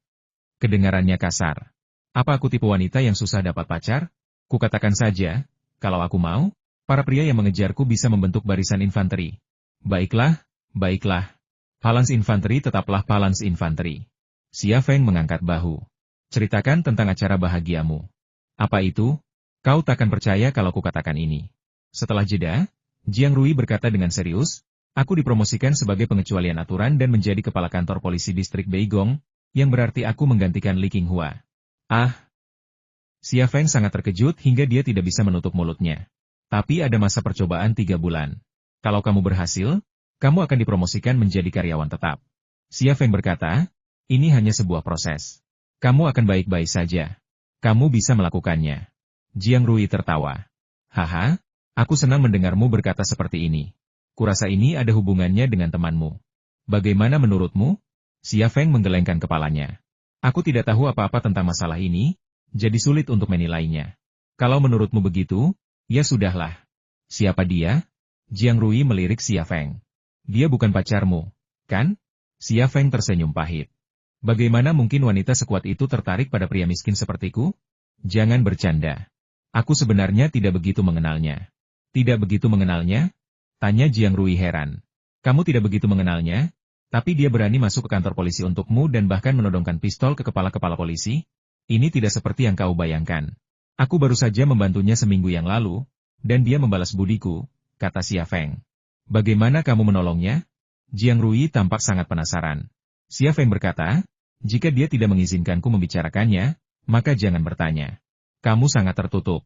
Kedengarannya kasar. Apa aku tipe wanita yang susah dapat pacar? Kukatakan saja, kalau aku mau, para pria yang mengejarku bisa membentuk barisan infanteri. Baiklah. Phalanx infanteri tetaplah phalanx infanteri. Xia Feng mengangkat bahu. Ceritakan tentang acara bahagiamu. Apa itu? Kau takkan percaya kalau kukatakan ini. Setelah jeda, Jiang Rui berkata dengan serius, aku dipromosikan sebagai pengecualian aturan dan menjadi kepala kantor polisi distrik Beigong, yang berarti aku menggantikan Li Qinghua. Ah! Xia Feng sangat terkejut hingga dia tidak bisa menutup mulutnya. Tapi ada masa percobaan 3 bulan. Kalau kamu berhasil, kamu akan dipromosikan menjadi karyawan tetap. Xia Feng berkata, ini hanya sebuah proses. Kamu akan baik-baik saja. Kamu bisa melakukannya. Jiang Rui tertawa. Haha, aku senang mendengarmu berkata seperti ini. Kurasa ini ada hubungannya dengan temanmu. Bagaimana menurutmu? Xia Feng menggelengkan kepalanya. Aku tidak tahu apa-apa tentang masalah ini, jadi sulit untuk menilainya. Kalau menurutmu begitu, ya sudahlah. Siapa dia? Jiang Rui melirik Xia Feng. Dia bukan pacarmu, kan? Xia Feng tersenyum pahit. Bagaimana mungkin wanita sekuat itu tertarik pada pria miskin sepertiku? Jangan bercanda. Aku sebenarnya tidak begitu mengenalnya. Tidak begitu mengenalnya? Tanya Jiang Rui heran. Kamu tidak begitu mengenalnya? Tapi dia berani masuk ke kantor polisi untukmu dan bahkan menodongkan pistol ke kepala-kepala polisi? Ini tidak seperti yang kau bayangkan. Aku baru saja membantunya seminggu yang lalu, dan dia membalas budiku, kata Xia Feng. Bagaimana kamu menolongnya? Jiang Rui tampak sangat penasaran. Xia Feng berkata, jika dia tidak mengizinkanku membicarakannya, maka jangan bertanya. Kamu sangat tertutup.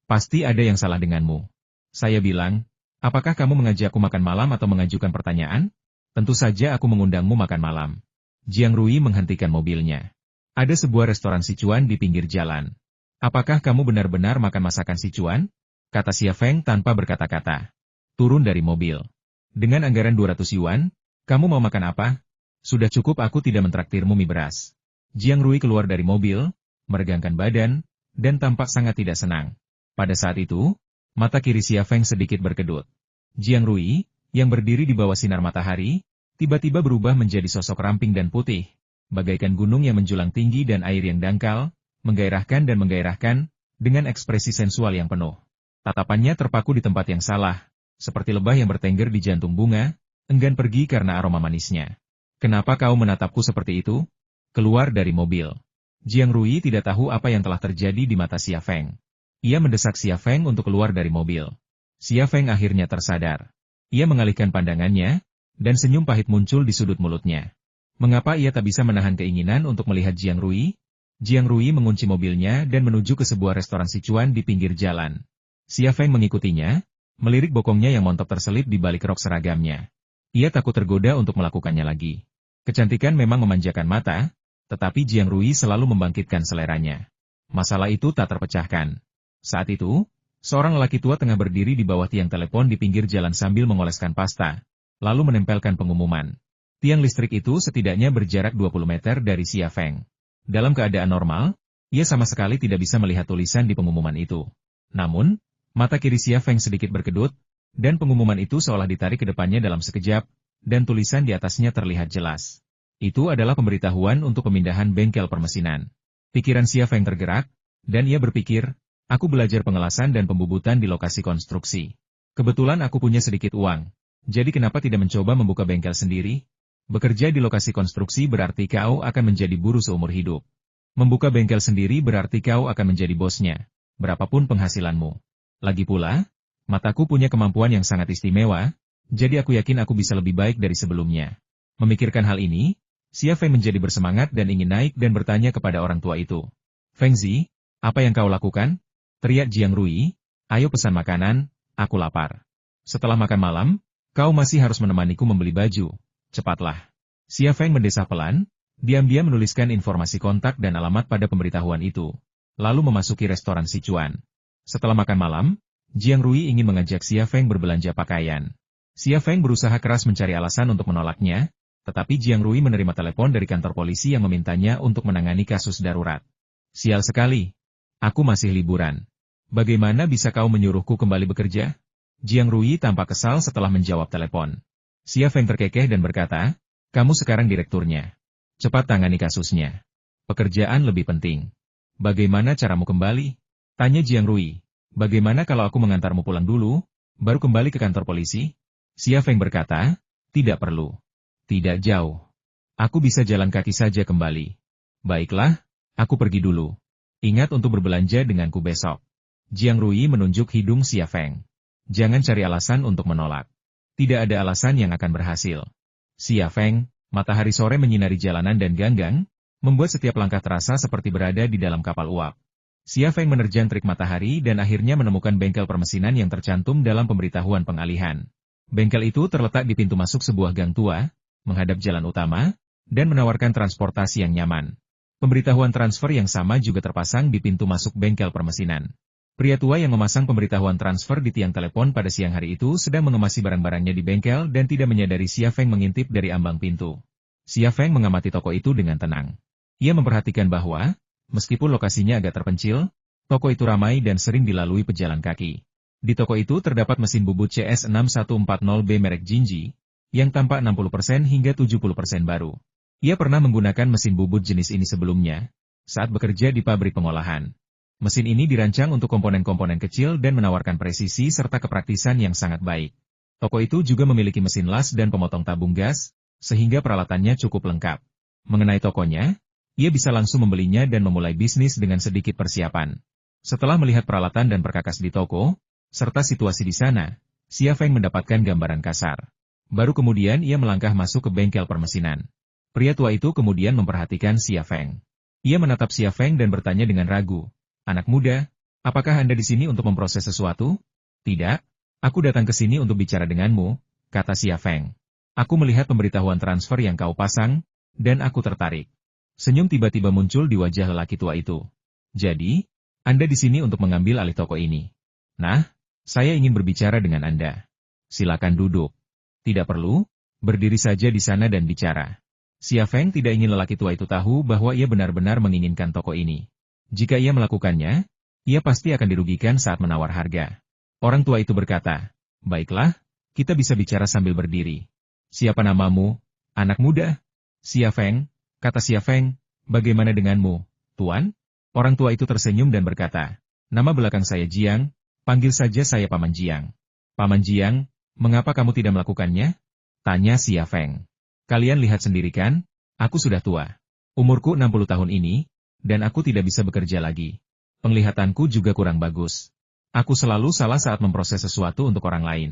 Pasti ada yang salah denganmu. Saya bilang, apakah kamu mengajakku makan malam atau mengajukan pertanyaan? Tentu saja aku mengundangmu makan malam. Jiang Rui menghentikan mobilnya. Ada sebuah restoran Sichuan di pinggir jalan. Apakah kamu benar-benar makan masakan Sichuan? Kata Xia Feng tanpa berkata-kata. Turun dari mobil. Dengan anggaran 200 yuan, kamu mau makan apa? Sudah cukup aku tidak mentraktirmu mie beras. Jiang Rui keluar dari mobil, meregangkan badan, dan tampak sangat tidak senang. Pada saat itu, mata kiri Xia Feng sedikit berkedut. Jiang Rui, yang berdiri di bawah sinar matahari, tiba-tiba berubah menjadi sosok ramping dan putih, bagaikan gunung yang menjulang tinggi dan air yang dangkal, menggairahkan, dengan ekspresi sensual yang penuh. Tatapannya terpaku di tempat yang salah, seperti lebah yang bertengger di jantung bunga, enggan pergi karena aroma manisnya. Kenapa kau menatapku seperti itu? Keluar dari mobil. Jiang Rui tidak tahu apa yang telah terjadi di mata Xia Feng. Ia mendesak Xia Feng untuk keluar dari mobil. Xia Feng akhirnya tersadar. Ia mengalihkan pandangannya, dan senyum pahit muncul di sudut mulutnya. Mengapa ia tak bisa menahan keinginan untuk melihat Jiang Rui? Jiang Rui mengunci mobilnya dan menuju ke sebuah restoran Sichuan di pinggir jalan. Xia Feng mengikutinya, melirik bokongnya yang montok terselip di balik rok seragamnya. Ia takut tergoda untuk melakukannya lagi. Kecantikan memang memanjakan mata, tetapi Jiang Rui selalu membangkitkan seleranya. Masalah itu tak terpecahkan. Saat itu, seorang lelaki tua tengah berdiri di bawah tiang telepon di pinggir jalan sambil mengoleskan pasta, lalu menempelkan pengumuman. Tiang listrik itu setidaknya berjarak 20 meter dari Xia Feng. Dalam keadaan normal, ia sama sekali tidak bisa melihat tulisan di pengumuman itu. Namun, mata kiri Xia Feng sedikit berkedut, dan pengumuman itu seolah ditarik ke depannya dalam sekejap, dan tulisan di atasnya terlihat jelas. Itu adalah pemberitahuan untuk pemindahan bengkel permesinan. Pikiran Xia Feng tergerak, dan ia berpikir, aku belajar pengelasan dan pembubutan di lokasi konstruksi. Kebetulan aku punya sedikit uang, jadi kenapa tidak mencoba membuka bengkel sendiri? Bekerja di lokasi konstruksi berarti kau akan menjadi buruh seumur hidup. Membuka bengkel sendiri berarti kau akan menjadi bosnya, berapapun penghasilanmu. Lagi pula, mataku punya kemampuan yang sangat istimewa, jadi aku yakin aku bisa lebih baik dari sebelumnya. Memikirkan hal ini, Xia Feng menjadi bersemangat dan ingin naik dan bertanya kepada orang tua itu. Fengzi, apa yang kau lakukan? Teriak Jiang Rui, ayo pesan makanan, aku lapar. Setelah makan malam, kau masih harus menemaniku membeli baju. Cepatlah. Xia Feng mendesah pelan, diam-diam menuliskan informasi kontak dan alamat pada pemberitahuan itu, lalu memasuki restoran Sichuan. Setelah makan malam, Jiang Rui ingin mengajak Xia Feng berbelanja pakaian. Xia Feng berusaha keras mencari alasan untuk menolaknya, tetapi Jiang Rui menerima telepon dari kantor polisi yang memintanya untuk menangani kasus darurat. Sial sekali. Aku masih liburan. Bagaimana bisa kau menyuruhku kembali bekerja? Jiang Rui tampak kesal setelah menjawab telepon. Xia Feng terkekeh dan berkata, kamu sekarang direkturnya. Cepat tangani kasusnya. Pekerjaan lebih penting. Bagaimana caramu kembali? Tanya Jiang Rui. Bagaimana kalau aku mengantarmu pulang dulu, baru kembali ke kantor polisi? Xia Feng berkata, tidak perlu. Tidak jauh. Aku bisa jalan kaki saja kembali. Baiklah, aku pergi dulu. Ingat untuk berbelanja denganku besok. Jiang Rui menunjuk hidung Xia Feng. Jangan cari alasan untuk menolak. Tidak ada alasan yang akan berhasil. Xia Feng, matahari sore menyinari jalanan dan ganggang, membuat setiap langkah terasa seperti berada di dalam kapal uap. Xia Feng menerjang terik matahari dan akhirnya menemukan bengkel permesinan yang tercantum dalam pemberitahuan pengalihan. Bengkel itu terletak di pintu masuk sebuah gang tua, menghadap jalan utama, dan menawarkan transportasi yang nyaman. Pemberitahuan transfer yang sama juga terpasang di pintu masuk bengkel permesinan. Pria tua yang memasang pemberitahuan transfer di tiang telepon pada siang hari itu sedang mengemasi barang-barangnya di bengkel dan tidak menyadari Xia Feng mengintip dari ambang pintu. Xia Feng mengamati toko itu dengan tenang. Ia memperhatikan bahwa, meskipun lokasinya agak terpencil, toko itu ramai dan sering dilalui pejalan kaki. Di toko itu terdapat mesin bubut CS6140B merek Jinji, yang tampak 60% hingga 70% baru. Ia pernah menggunakan mesin bubut jenis ini sebelumnya, saat bekerja di pabrik pengolahan. Mesin ini dirancang untuk komponen-komponen kecil dan menawarkan presisi serta kepraktisan yang sangat baik. Toko itu juga memiliki mesin las dan pemotong tabung gas, sehingga peralatannya cukup lengkap. Mengenai tokonya, ia bisa langsung membelinya dan memulai bisnis dengan sedikit persiapan. Setelah melihat peralatan dan perkakas di toko, serta situasi di sana, Xia Feng mendapatkan gambaran kasar. Baru kemudian ia melangkah masuk ke bengkel permesinan. Pria tua itu kemudian memperhatikan Xia Feng. Ia menatap Xia Feng dan bertanya dengan ragu, "Anak muda, apakah Anda di sini untuk memproses sesuatu?" "Tidak, aku datang ke sini untuk bicara denganmu," kata Xia Feng. "Aku melihat pemberitahuan transfer yang kau pasang, dan aku tertarik." Senyum tiba-tiba muncul di wajah lelaki tua itu. "Jadi, Anda di sini untuk mengambil alih toko ini?" "Nah, saya ingin berbicara dengan Anda." "Silakan duduk." "Tidak perlu, berdiri saja di sana dan bicara." Xia Feng tidak ingin lelaki tua itu tahu bahwa ia benar-benar menginginkan toko ini. Jika ia melakukannya, ia pasti akan dirugikan saat menawar harga. Orang tua itu berkata, "Baiklah, kita bisa bicara sambil berdiri." "Siapa namamu, anak muda?" "Xia Feng," kata Xia Feng. "Bagaimana denganmu, Tuan?" Orang tua itu tersenyum dan berkata, "Nama belakang saya Jiang, panggil saja saya Paman Jiang." "Paman Jiang, mengapa kamu tidak melakukannya?" tanya Xia Feng. "Kalian lihat sendiri kan, aku sudah tua. Umurku 60 tahun ini, dan aku tidak bisa bekerja lagi. Penglihatanku juga kurang bagus. Aku selalu salah saat memproses sesuatu untuk orang lain.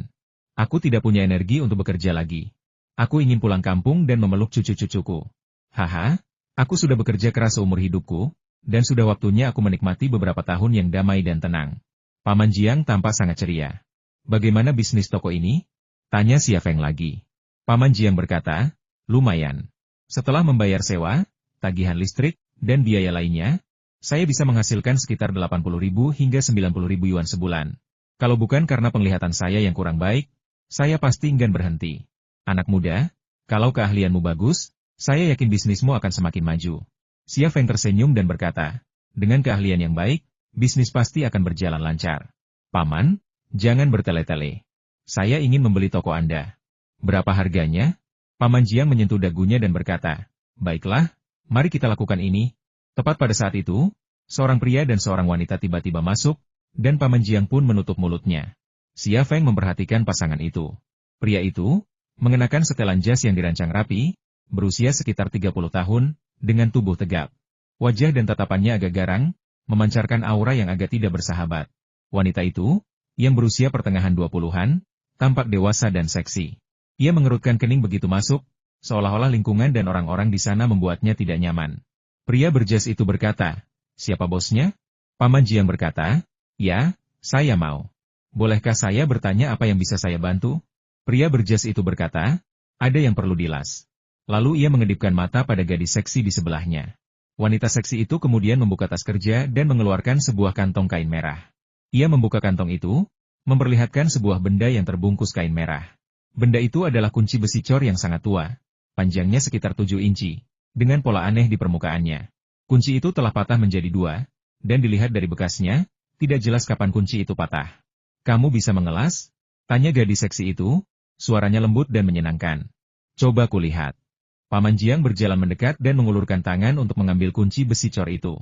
Aku tidak punya energi untuk bekerja lagi. Aku ingin pulang kampung dan memeluk cucu-cucuku. Haha, aku sudah bekerja keras seumur hidupku, dan sudah waktunya aku menikmati beberapa tahun yang damai dan tenang." Paman Jiang tampak sangat ceria. "Bagaimana bisnis toko ini?" tanya Xia Feng lagi. Paman Jiang berkata, "Lumayan. Setelah membayar sewa, tagihan listrik, dan biaya lainnya, saya bisa menghasilkan sekitar 80.000 hingga 90.000 yuan sebulan. Kalau bukan karena penglihatan saya yang kurang baik, saya pasti enggan berhenti. Anak muda, kalau keahlianmu bagus, saya yakin bisnismu akan semakin maju." Xia Feng tersenyum dan berkata, "Dengan keahlian yang baik, bisnis pasti akan berjalan lancar." "Paman, jangan bertele-tele. Saya ingin membeli toko Anda." "Berapa harganya?" Paman Jiang menyentuh dagunya dan berkata, "Baiklah, mari kita lakukan ini." Tepat pada saat itu, seorang pria dan seorang wanita tiba-tiba masuk, dan Paman Jiang pun menutup mulutnya. Xia Feng memperhatikan pasangan itu. Pria itu, mengenakan setelan jas yang dirancang rapi, berusia sekitar 30 tahun, dengan tubuh tegap. Wajah dan tatapannya agak garang, memancarkan aura yang agak tidak bersahabat. Wanita itu, yang berusia pertengahan 20-an, tampak dewasa dan seksi. Ia mengerutkan kening begitu masuk, seolah-olah lingkungan dan orang-orang di sana membuatnya tidak nyaman. Pria berjas itu berkata, "Siapa bosnya?" Paman Jiang berkata, "Ya, saya mau. Bolehkah saya bertanya apa yang bisa saya bantu?" Pria berjas itu berkata, "Ada yang perlu dilas." Lalu ia mengedipkan mata pada gadis seksi di sebelahnya. Wanita seksi itu kemudian membuka tas kerja dan mengeluarkan sebuah kantong kain merah. Ia membuka kantong itu, memperlihatkan sebuah benda yang terbungkus kain merah. Benda itu adalah kunci besi cor yang sangat tua, panjangnya sekitar 7 inci, dengan pola aneh di permukaannya. Kunci itu telah patah menjadi 2, dan dilihat dari bekasnya, tidak jelas kapan kunci itu patah. "Kamu bisa mengelas?" tanya gadis seksi itu, suaranya lembut dan menyenangkan. "Coba kulihat." Paman Jiang berjalan mendekat dan mengulurkan tangan untuk mengambil kunci besi cor itu.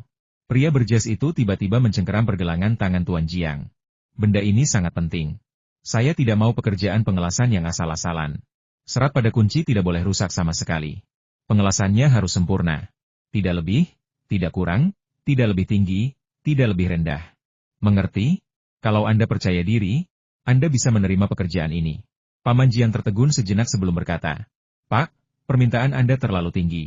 Pria berjas itu tiba-tiba mencengkeram pergelangan tangan Tuan Jiang. "Benda ini sangat penting. Saya tidak mau pekerjaan pengelasan yang asal-asalan. Serat pada kunci tidak boleh rusak sama sekali. Pengelasannya harus sempurna. Tidak lebih, tidak kurang, tidak lebih tinggi, tidak lebih rendah. Mengerti? Kalau Anda percaya diri, Anda bisa menerima pekerjaan ini." Paman Jiang tertegun sejenak sebelum berkata, "Pak, permintaan Anda terlalu tinggi.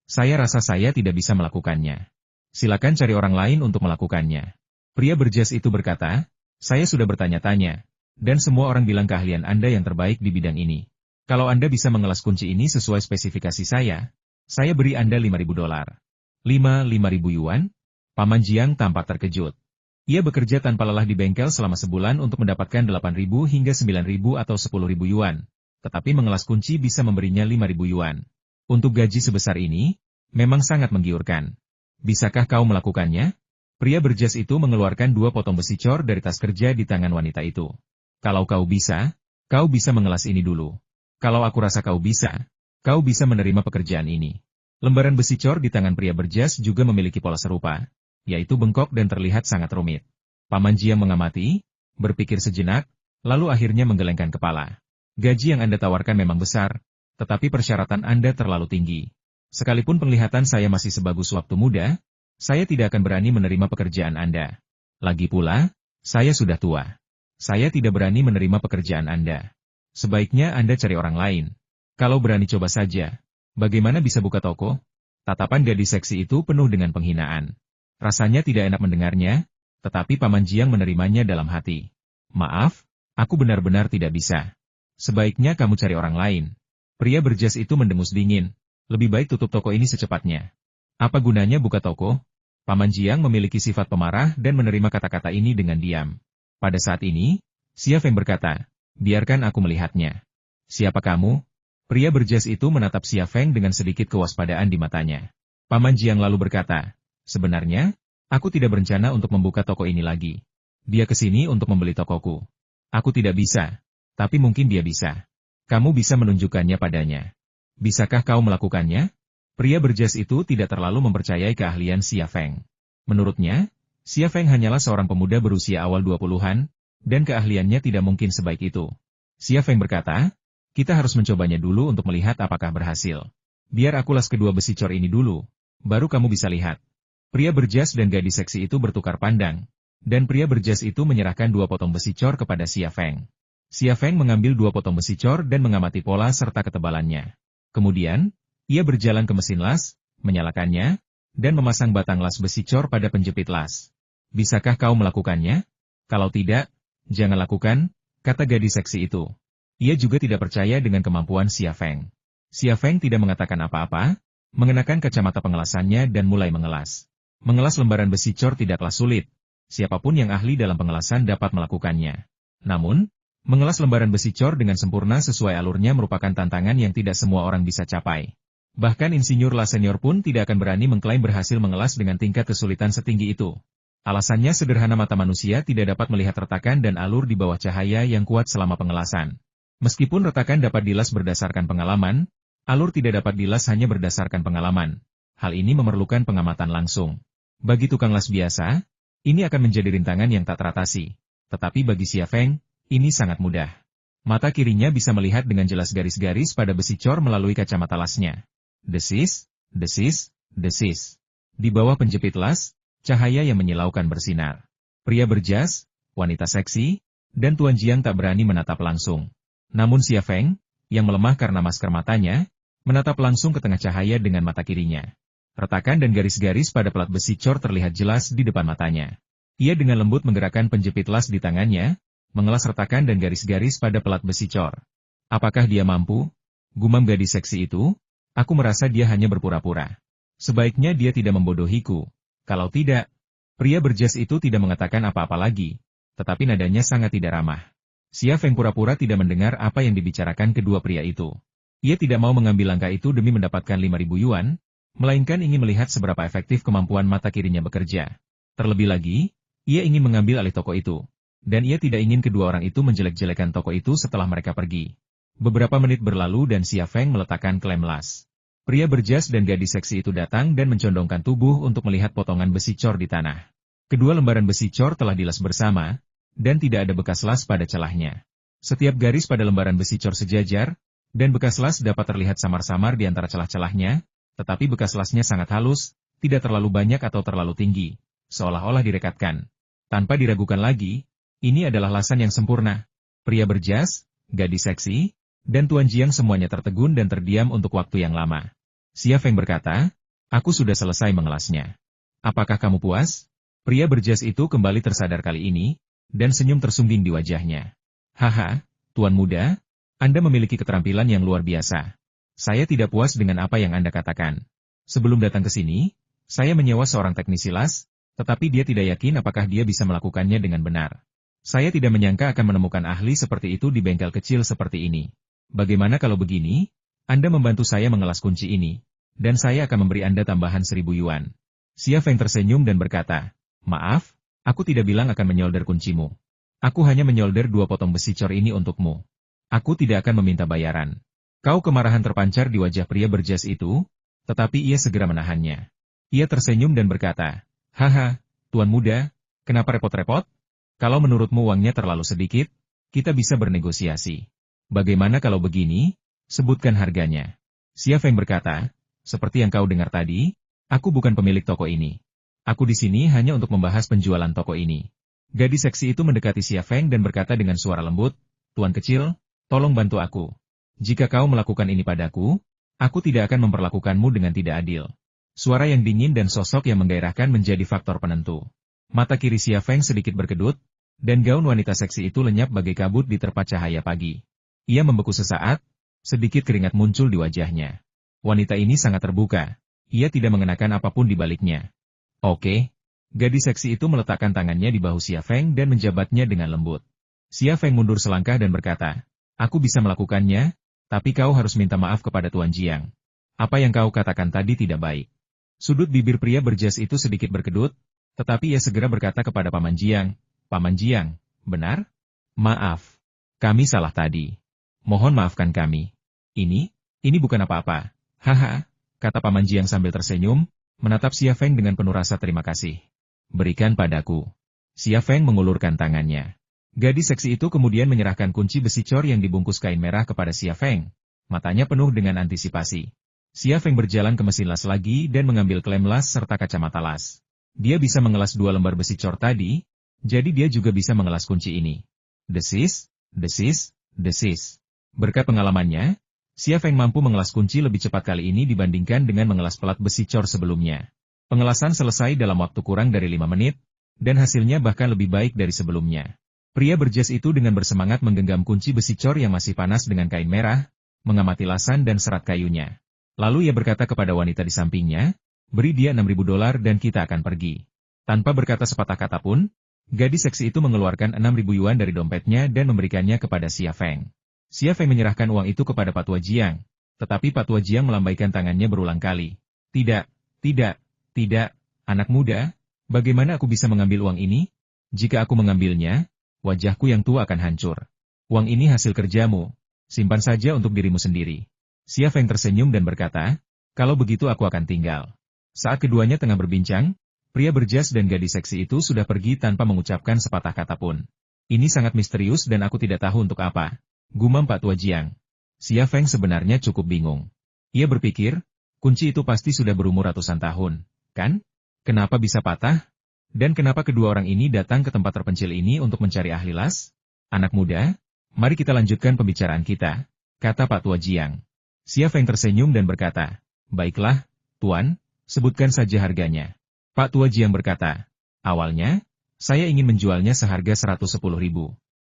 Saya rasa saya tidak bisa melakukannya. Silakan cari orang lain untuk melakukannya." Pria berjas itu berkata, "Saya sudah bertanya-tanya, dan semua orang bilang keahlian Anda yang terbaik di bidang ini. Kalau Anda bisa mengelas kunci ini sesuai spesifikasi saya beri Anda 5.000 dolar. 5.000 yuan? Paman Jiang tampak terkejut. Ia bekerja tanpa lelah di bengkel selama sebulan untuk mendapatkan 8.000 hingga 9.000 atau 10.000 yuan. Tetapi mengelas kunci bisa memberinya 5.000 yuan. Untuk gaji sebesar ini, memang sangat menggiurkan. Bisakah kau melakukannya?" Pria berjas itu mengeluarkan 2 potong besi cor dari tas kerja di tangan wanita itu. "Kalau kau bisa mengelas ini dulu. Kalau aku rasa kau bisa menerima pekerjaan ini." Lembaran besi cor di tangan pria berjas juga memiliki pola serupa. yaitu bengkok dan terlihat sangat rumit. Paman Jiang mengamati, berpikir sejenak, lalu akhirnya menggelengkan kepala. Gaji yang Anda tawarkan memang besar, tetapi persyaratan Anda terlalu tinggi. Sekalipun penglihatan saya masih sebagus waktu muda, saya tidak akan berani menerima pekerjaan Anda. Lagi pula, saya sudah tua. Saya tidak berani menerima pekerjaan Anda. Sebaiknya Anda cari orang lain. Kalau berani coba saja. Bagaimana bisa buka toko? Tatapan gadis seksi itu penuh dengan penghinaan. Rasanya tidak enak mendengarnya, tetapi Paman Jiang menerimanya dalam hati. Maaf, aku benar-benar tidak bisa. Sebaiknya kamu cari orang lain. Pria berjas itu mendengus dingin. Lebih baik tutup toko ini secepatnya. Apa gunanya buka toko? Paman Jiang memiliki sifat pemarah dan menerima kata-kata ini dengan diam. Pada saat ini, Xia Feng berkata, biarkan aku melihatnya. Siapa kamu? Pria berjas itu menatap Xia Feng dengan sedikit kewaspadaan di matanya. Paman Jiang lalu berkata, sebenarnya, aku tidak berencana untuk membuka toko ini lagi. Dia kesini untuk membeli tokoku. Aku tidak bisa, tapi mungkin dia bisa. Kamu bisa menunjukkannya padanya. Bisakah kau melakukannya? Pria berjas itu tidak terlalu mempercayai keahlian Xia Feng. Menurutnya, Xia Feng hanyalah seorang pemuda berusia awal 20-an, dan keahliannya tidak mungkin sebaik itu. Xia Feng berkata, kita harus mencobanya dulu untuk melihat apakah berhasil. Biar aku las kedua besi cor ini dulu, baru kamu bisa lihat. Pria berjas dan gadis seksi itu bertukar pandang, dan pria berjas itu menyerahkan 2 potong besi cor kepada Xia Feng. Xia Feng mengambil 2 potong besi cor dan mengamati pola serta ketebalannya. Kemudian, ia berjalan ke mesin las, menyalakannya, dan memasang batang las besi cor pada penjepit las. Bisakah kau melakukannya? Kalau tidak, jangan lakukan, kata gadis seksi itu. Ia juga tidak percaya dengan kemampuan Xia Feng. Xia Feng tidak mengatakan apa-apa, mengenakan kacamata pengelasannya dan mulai mengelas. Mengelas lembaran besi cor tidaklah sulit. Siapapun yang ahli dalam pengelasan dapat melakukannya. Namun, mengelas lembaran besi cor dengan sempurna sesuai alurnya merupakan tantangan yang tidak semua orang bisa capai. Bahkan insinyur las senior pun tidak akan berani mengklaim berhasil mengelas dengan tingkat kesulitan setinggi itu. Alasannya sederhana, mata manusia tidak dapat melihat retakan dan alur di bawah cahaya yang kuat selama pengelasan. Meskipun retakan dapat dilas berdasarkan pengalaman, alur tidak dapat dilas hanya berdasarkan pengalaman. Hal ini memerlukan pengamatan langsung. Bagi tukang las biasa, ini akan menjadi rintangan yang tak teratasi. Tetapi bagi Xia Feng, ini sangat mudah. Mata kirinya bisa melihat dengan jelas garis-garis pada besi cor melalui kacamata lasnya. Desis, desis, desis. Di bawah penjepit las, cahaya yang menyilaukan bersinar. Pria berjas, wanita seksi, dan Tuan Jiang tak berani menatap langsung. Namun Xia Feng, yang melemah karena masker matanya, menatap langsung ke tengah cahaya dengan mata kirinya. Retakan dan garis-garis pada pelat besi cor terlihat jelas di depan matanya. Ia dengan lembut menggerakkan penjepit las di tangannya, mengelas retakan dan garis-garis pada pelat besi cor. Apakah dia mampu? Gumam gadis seksi itu, aku merasa dia hanya berpura-pura. Sebaiknya dia tidak membodohiku. Kalau tidak, pria berjas itu tidak mengatakan apa-apa lagi, tetapi nadanya sangat tidak ramah. Xia Feng pura-pura tidak mendengar apa yang dibicarakan kedua pria itu. Ia tidak mau mengambil langkah itu demi mendapatkan 5.000 yuan, melainkan ingin melihat seberapa efektif kemampuan mata kirinya bekerja. Terlebih lagi, ia ingin mengambil alih toko itu. Dan ia tidak ingin kedua orang itu menjelek-jelekan toko itu setelah mereka pergi. Beberapa menit berlalu dan Xia Feng meletakkan klem las. Pria berjas dan gadis seksi itu datang dan mencondongkan tubuh untuk melihat potongan besi cor di tanah. Kedua lembaran besi cor telah dilas bersama, dan tidak ada bekas las pada celahnya. Setiap garis pada lembaran besi cor sejajar, dan bekas las dapat terlihat samar-samar di antara celah-celahnya, tetapi bekas lasnya sangat halus, tidak terlalu banyak atau terlalu tinggi, seolah-olah direkatkan. Tanpa diragukan lagi, ini adalah lasan yang sempurna. Pria berjas, gadis seksi, dan Tuan Jiang semuanya tertegun dan terdiam untuk waktu yang lama. Xia Feng berkata, aku sudah selesai mengelasnya. Apakah kamu puas? Pria berjas itu kembali tersadar kali ini, dan senyum tersungging di wajahnya. Haha, Tuan Muda, Anda memiliki keterampilan yang luar biasa. Saya tidak puas dengan apa yang Anda katakan. Sebelum datang ke sini, saya menyewa seorang teknisi las, tetapi dia tidak yakin apakah dia bisa melakukannya dengan benar. Saya tidak menyangka akan menemukan ahli seperti itu di bengkel kecil seperti ini. Bagaimana kalau begini? Anda membantu saya mengelas kunci ini, dan saya akan memberi Anda tambahan 1.000 yuan. Xia Feng tersenyum dan berkata, maaf, aku tidak bilang akan menyolder kuncimu. Aku hanya menyolder 2 potong besi cor ini untukmu. Aku tidak akan meminta bayaran. Kau kemarahan terpancar di wajah pria berjas itu, tetapi ia segera menahannya. Ia tersenyum dan berkata, Haha, Tuan Muda, kenapa repot-repot? Kalau menurutmu uangnya terlalu sedikit, kita bisa bernegosiasi. Bagaimana kalau begini? Sebutkan harganya. Xia Feng berkata, seperti yang kau dengar tadi, aku bukan pemilik toko ini. Aku di sini hanya untuk membahas penjualan toko ini. Gadis seksi itu mendekati Xia Feng dan berkata dengan suara lembut, Tuan kecil, tolong bantu aku. Jika kau melakukan ini padaku, aku tidak akan memperlakukanmu dengan tidak adil. Suara yang dingin dan sosok yang menggairahkan menjadi faktor penentu. Mata kiri Xia Feng sedikit berkedut, dan gaun wanita seksi itu lenyap bagai kabut di terpa cahaya pagi. Ia membeku sesaat, sedikit keringat muncul di wajahnya. Wanita ini sangat terbuka. Ia tidak mengenakan apapun di baliknya. Oke. Gadis seksi itu meletakkan tangannya di bahu Xia Feng dan menjabatnya dengan lembut. Xia Feng mundur selangkah dan berkata, aku bisa melakukannya, tapi kau harus minta maaf kepada Tuan Jiang. Apa yang kau katakan tadi tidak baik. Sudut bibir pria berjas itu sedikit berkedut, tetapi ia segera berkata kepada Paman Jiang, Paman Jiang, benar? Maaf. Kami salah tadi. Mohon maafkan kami. Ini bukan apa-apa. Haha, kata Paman Jiang sambil tersenyum, menatap Xia Feng dengan penuh rasa terima kasih. Berikan padaku. Xia Feng mengulurkan tangannya. Gadis seksi itu kemudian menyerahkan kunci besi cor yang dibungkus kain merah kepada Xia Feng. Matanya penuh dengan antisipasi. Xia Feng berjalan ke mesin las lagi dan mengambil klem las serta kacamata las. Dia bisa mengelas 2 lembar besi cor tadi, jadi dia juga bisa mengelas kunci ini. Desis, desis, desis. Berkat pengalamannya, Xia Feng mampu mengelas kunci lebih cepat kali ini dibandingkan dengan mengelas pelat besi cor sebelumnya. Pengelasan selesai dalam waktu kurang dari 5 menit, dan hasilnya bahkan lebih baik dari sebelumnya. Pria berjas itu dengan bersemangat menggenggam kunci besi cor yang masih panas dengan kain merah, mengamati lasan dan serat kayunya. Lalu ia berkata kepada wanita di sampingnya, beri dia $6.000 dan kita akan pergi. Tanpa berkata sepatah kata pun, gadis seksi itu mengeluarkan 6.000 yuan dari dompetnya dan memberikannya kepada Xia Feng. Xia Feng menyerahkan uang itu kepada Pak Tua Jiang, tetapi Pak Tua Jiang melambaikan tangannya berulang kali. Tidak, anak muda, bagaimana aku bisa mengambil uang ini? Jika aku mengambilnya, wajahku yang tua akan hancur. Uang ini hasil kerjamu, simpan saja untuk dirimu sendiri. Xia Feng tersenyum dan berkata, kalau begitu aku akan tinggal. Saat keduanya tengah berbincang, pria berjas dan gadis seksi itu sudah pergi tanpa mengucapkan sepatah kata pun. Ini sangat misterius dan aku tidak tahu untuk apa, gumam Pak Tua Jiang. Xia Feng sebenarnya cukup bingung. Ia berpikir, kunci itu pasti sudah berumur ratusan tahun, kan? Kenapa bisa patah? Dan kenapa kedua orang ini datang ke tempat terpencil ini untuk mencari ahli las? Anak muda, mari kita lanjutkan pembicaraan kita, kata Pak Tua Jiang. Xia Feng tersenyum dan berkata, baiklah, Tuan, sebutkan saja harganya. Pak Tua Jiang berkata, awalnya, saya ingin menjualnya seharga 110.000.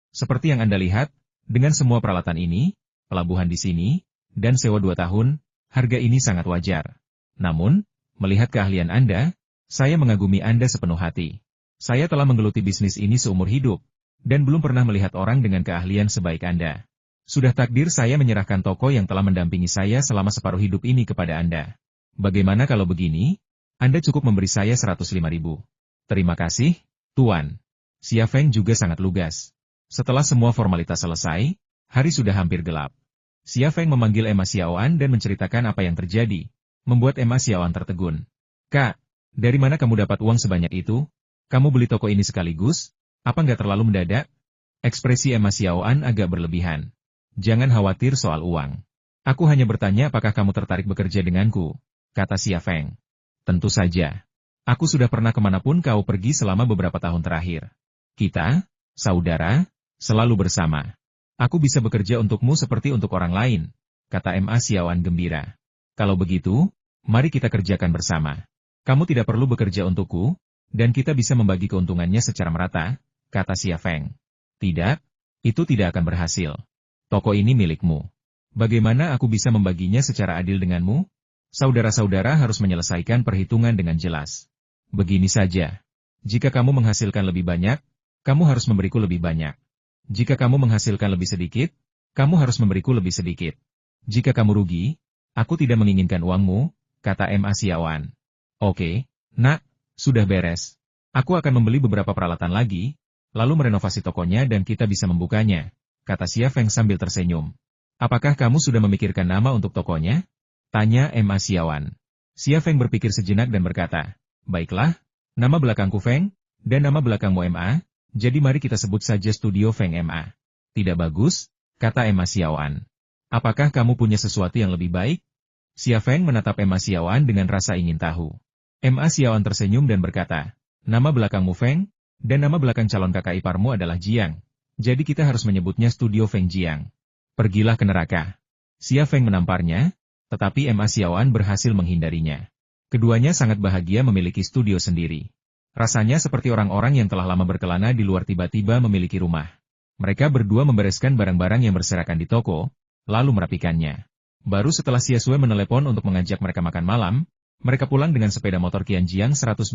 Seperti yang Anda lihat, dengan semua peralatan ini, pelabuhan di sini, dan sewa 2 tahun, harga ini sangat wajar. Namun, melihat keahlian Anda, saya mengagumi Anda sepenuh hati. Saya telah menggeluti bisnis ini seumur hidup, dan belum pernah melihat orang dengan keahlian sebaik Anda. Sudah takdir saya menyerahkan toko yang telah mendampingi saya selama separuh hidup ini kepada Anda. Bagaimana kalau begini? Anda cukup memberi saya 105.000. Terima kasih, Tuan. Xia Feng juga sangat lugas. Setelah semua formalitas selesai, hari sudah hampir gelap. Xia Feng memanggil Emma Xiaoan dan menceritakan apa yang terjadi, membuat Emma Xiaoan tertegun. Kak, dari mana kamu dapat uang sebanyak itu? Kamu beli toko ini sekaligus? Apa nggak terlalu mendadak? Ekspresi Emma Xiaoan agak berlebihan. Jangan khawatir soal uang. Aku hanya bertanya apakah kamu tertarik bekerja denganku, kata Xia Feng. Tentu saja. Aku sudah pernah kemanapun kau pergi selama beberapa tahun terakhir. Kita, saudara, selalu bersama. Aku bisa bekerja untukmu seperti untuk orang lain, kata Emma Xiaoan gembira. Kalau begitu, mari kita kerjakan bersama. Kamu tidak perlu bekerja untukku, dan kita bisa membagi keuntungannya secara merata, kata Xia Feng. Tidak, itu tidak akan berhasil. Toko ini milikmu. Bagaimana aku bisa membaginya secara adil denganmu? Saudara-saudara harus menyelesaikan perhitungan dengan jelas. Begini saja. Jika kamu menghasilkan lebih banyak, kamu harus memberiku lebih banyak. Jika kamu menghasilkan lebih sedikit, kamu harus memberiku lebih sedikit. Jika kamu rugi, aku tidak menginginkan uangmu, kata Emma Xiaoan. Oke, nak, sudah beres. Aku akan membeli beberapa peralatan lagi, lalu merenovasi tokonya dan kita bisa membukanya, kata Xia Feng sambil tersenyum. Apakah kamu sudah memikirkan nama untuk tokonya? Tanya Emma Xiaoan. Xia Feng berpikir sejenak dan berkata, baiklah, Nama belakangku Feng, dan nama belakangmu MA, jadi mari kita sebut saja studio Feng MA. Tidak bagus, kata Emma Xiaoan. Apakah kamu punya sesuatu yang lebih baik? Xia Feng menatap Emma Xiaoan dengan rasa ingin tahu. Emma Xiaoan tersenyum dan berkata, nama belakangmu Feng, dan nama belakang calon kakak iparmu adalah Jiang. Jadi kita harus menyebutnya studio Feng Jiang. Pergilah ke neraka. Xia Feng menamparnya, tetapi Emma Xiaoan berhasil menghindarinya. Keduanya sangat bahagia memiliki studio sendiri. Rasanya seperti orang-orang yang telah lama berkelana di luar tiba-tiba memiliki rumah. Mereka berdua membereskan barang-barang yang berserakan di toko, lalu merapikannya. Baru setelah Xia Sui menelepon untuk mengajak mereka makan malam, mereka pulang dengan sepeda motor Qianjiang 125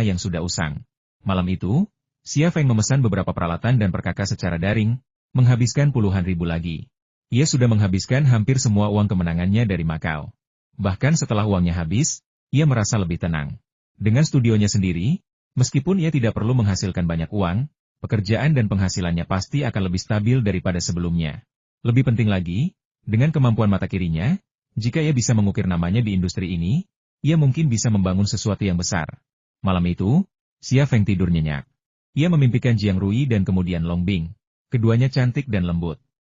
yang sudah usang. Malam itu, Xia Feng memesan beberapa peralatan dan perkakas secara daring, menghabiskan puluhan ribu lagi. Ia sudah menghabiskan hampir semua uang kemenangannya dari Makau. Bahkan setelah uangnya habis, ia merasa lebih tenang. Dengan studionya sendiri, meskipun ia tidak perlu menghasilkan banyak uang, pekerjaan dan penghasilannya pasti akan lebih stabil daripada sebelumnya. Lebih penting lagi, dengan kemampuan mata kirinya, jika ia bisa mengukir namanya di industri ini, ia mungkin bisa membangun sesuatu yang besar. Malam itu, Xia Feng tidur nyenyak. Ia memimpikan Jiang Rui dan kemudian Long Bing. Keduanya cantik dan lembut.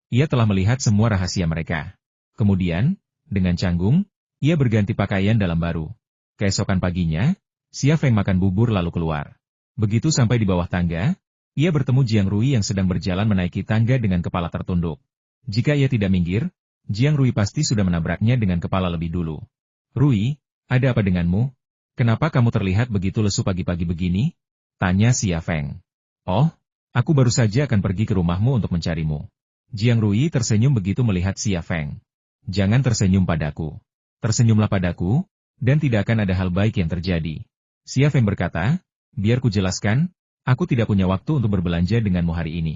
Ia telah melihat semua rahasia mereka. Kemudian, dengan canggung, ia berganti pakaian dalam baru. Keesokan paginya, Xia Feng makan bubur lalu keluar. Begitu sampai di bawah tangga, ia bertemu Jiang Rui yang sedang berjalan menaiki tangga dengan kepala tertunduk. Jika ia tidak minggir, Jiang Rui pasti sudah menabraknya dengan kepala lebih dulu. Rui, ada apa denganmu? Kenapa kamu terlihat begitu lesu pagi-pagi begini? Tanya Xia Feng. Oh, aku baru saja akan pergi ke rumahmu untuk mencarimu. Jiang Rui tersenyum begitu melihat Xia Feng. Jangan tersenyum padaku. Tersenyumlah padaku, dan tidak akan ada hal baik yang terjadi. Xia Feng berkata, biar ku jelaskan, aku tidak punya waktu untuk berbelanja denganmu hari ini.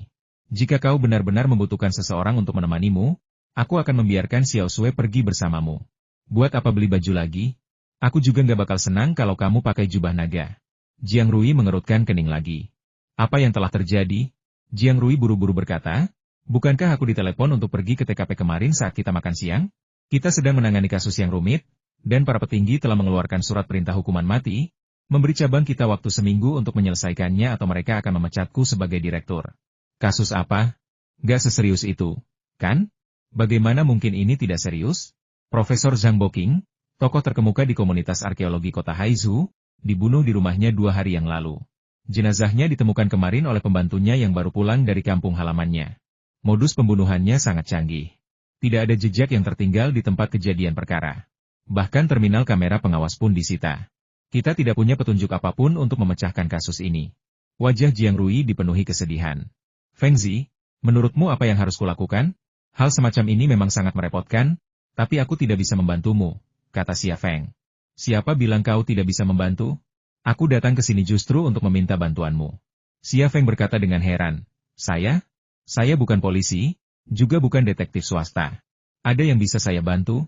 Jika kau benar-benar membutuhkan seseorang untuk menemanimu, aku akan membiarkan Xiao Sui pergi bersamamu. Buat apa beli baju lagi? Aku juga nggak bakal senang kalau kamu pakai jubah naga. Jiang Rui mengerutkan kening lagi. Apa yang telah terjadi? Jiang Rui buru-buru berkata, bukankah aku ditelepon untuk pergi ke TKP kemarin saat kita makan siang? Kita sedang menangani kasus yang rumit, dan para petinggi telah mengeluarkan surat perintah hukuman mati, memberi cabang kita waktu seminggu untuk menyelesaikannya atau mereka akan memecatku sebagai direktur. Kasus apa? Gak seserius itu, kan? Bagaimana mungkin ini tidak serius? Profesor Zhang Boqing, tokoh terkemuka di komunitas arkeologi kota Haizu, dibunuh di rumahnya 2 hari yang lalu. Jenazahnya ditemukan kemarin oleh pembantunya yang baru pulang dari kampung halamannya. Modus pembunuhannya sangat canggih. Tidak ada jejak yang tertinggal di tempat kejadian perkara. Bahkan terminal kamera pengawas pun disita. Kita tidak punya petunjuk apapun untuk memecahkan kasus ini. Wajah Jiang Rui dipenuhi kesedihan. Feng Zi, menurutmu apa yang harus kulakukan? Hal semacam ini memang sangat merepotkan, tapi aku tidak bisa membantumu, kata Xia Feng. Siapa bilang kau tidak bisa membantu? Aku datang ke sini justru untuk meminta bantuanmu. Xia Feng berkata dengan heran. Saya? Saya bukan polisi, juga bukan detektif swasta. Ada yang bisa saya bantu?